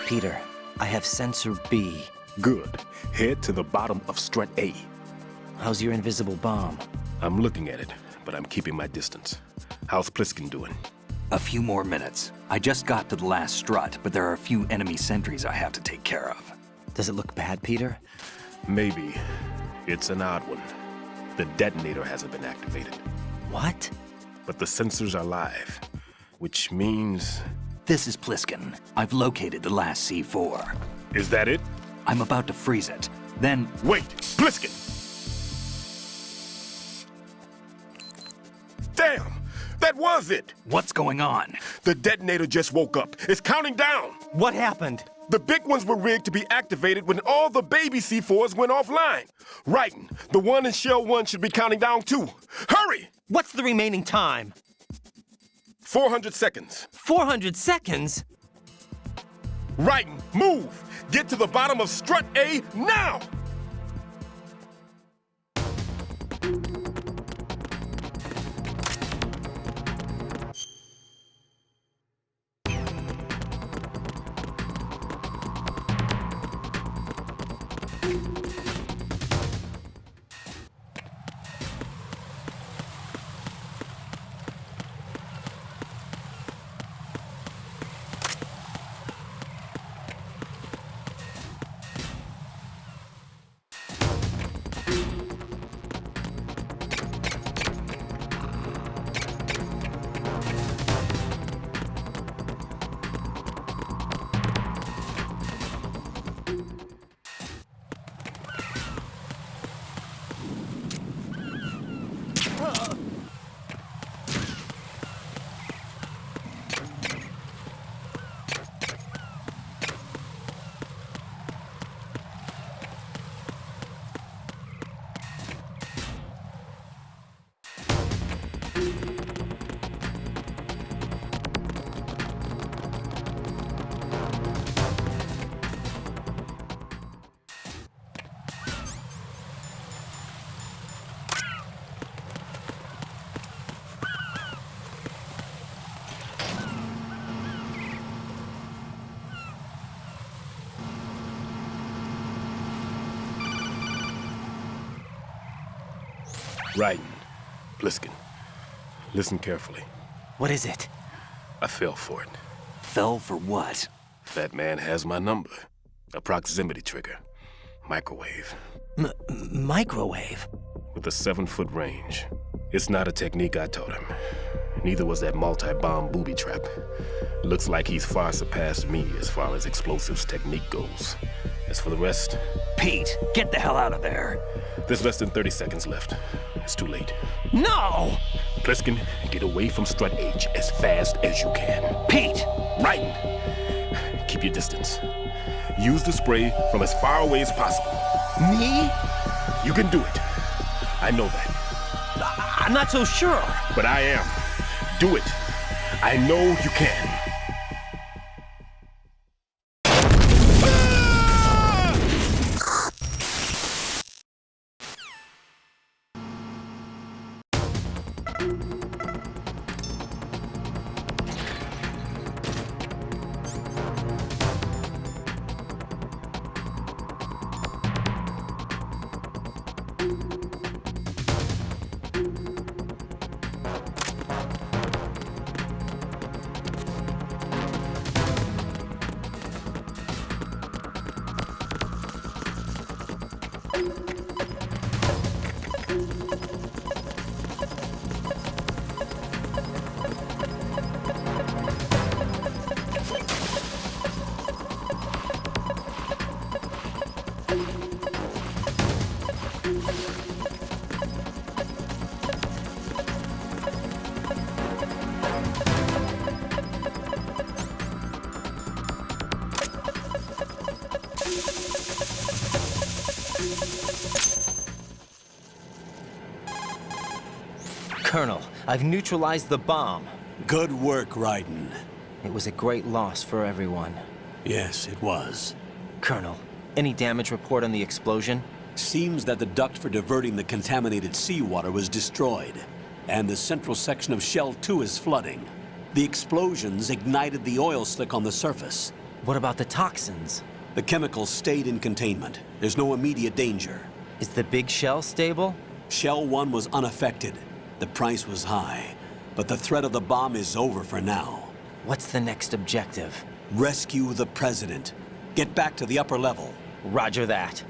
Peter, I have sensor B. Good. Head to the bottom of strut A. How's your invisible bomb? I'm looking at it, but I'm keeping my distance. How's Pliskin doing? A few more minutes. I just got to the last strut, but there are a few enemy sentries I have to take care of. Does it look bad, Peter? Maybe. It's an odd one. The detonator hasn't been activated. What? But the sensors are live, which means... This is Pliskin. I've located the last C4. Is that it? I'm about to freeze it. Then... Wait! Pliskin! Damn! That was it! What's going on? The detonator just woke up. It's counting down! What happened? The big ones were rigged to be activated when all the baby C4s went offline. Raiden, the one in Shell 1 should be counting down too. Hurry! What's the remaining time? 400 seconds. 400 seconds? Raiden, move! Get to the bottom of strut A now! Raiden, Pliskin, listen carefully. What is it? I fell for it. Fell for what? That man has my number. A proximity trigger. Microwave. Microwave? With a 7-foot range. It's not a technique I taught him. Neither was that multi-bomb booby trap. Looks like he's far surpassed me as far as explosives technique goes. As for the rest... Pete, get the hell out of there. There's less than 30 seconds left. It's too late. No! Pliskin, get away from Strut H as fast as you can. Pete! Raiden, keep your distance. Use the spray from as far away as possible. Me? You can do it. I know that. I'm not so sure. But I am. Do it. I know you can. Colonel, I've neutralized the bomb. Good work, Raiden. It was a great loss for everyone. Yes, it was. Colonel, any damage report on the explosion? Seems that the duct for diverting the contaminated seawater was destroyed, and the central section of Shell 2 is flooding. The explosions ignited the oil slick on the surface. What about the toxins? The chemicals stayed in containment. There's no immediate danger. Is the big shell stable? Shell 1 was unaffected. The price was high, but the threat of the bomb is over for now. What's the next objective? Rescue the President. Get back to the upper level. Roger that.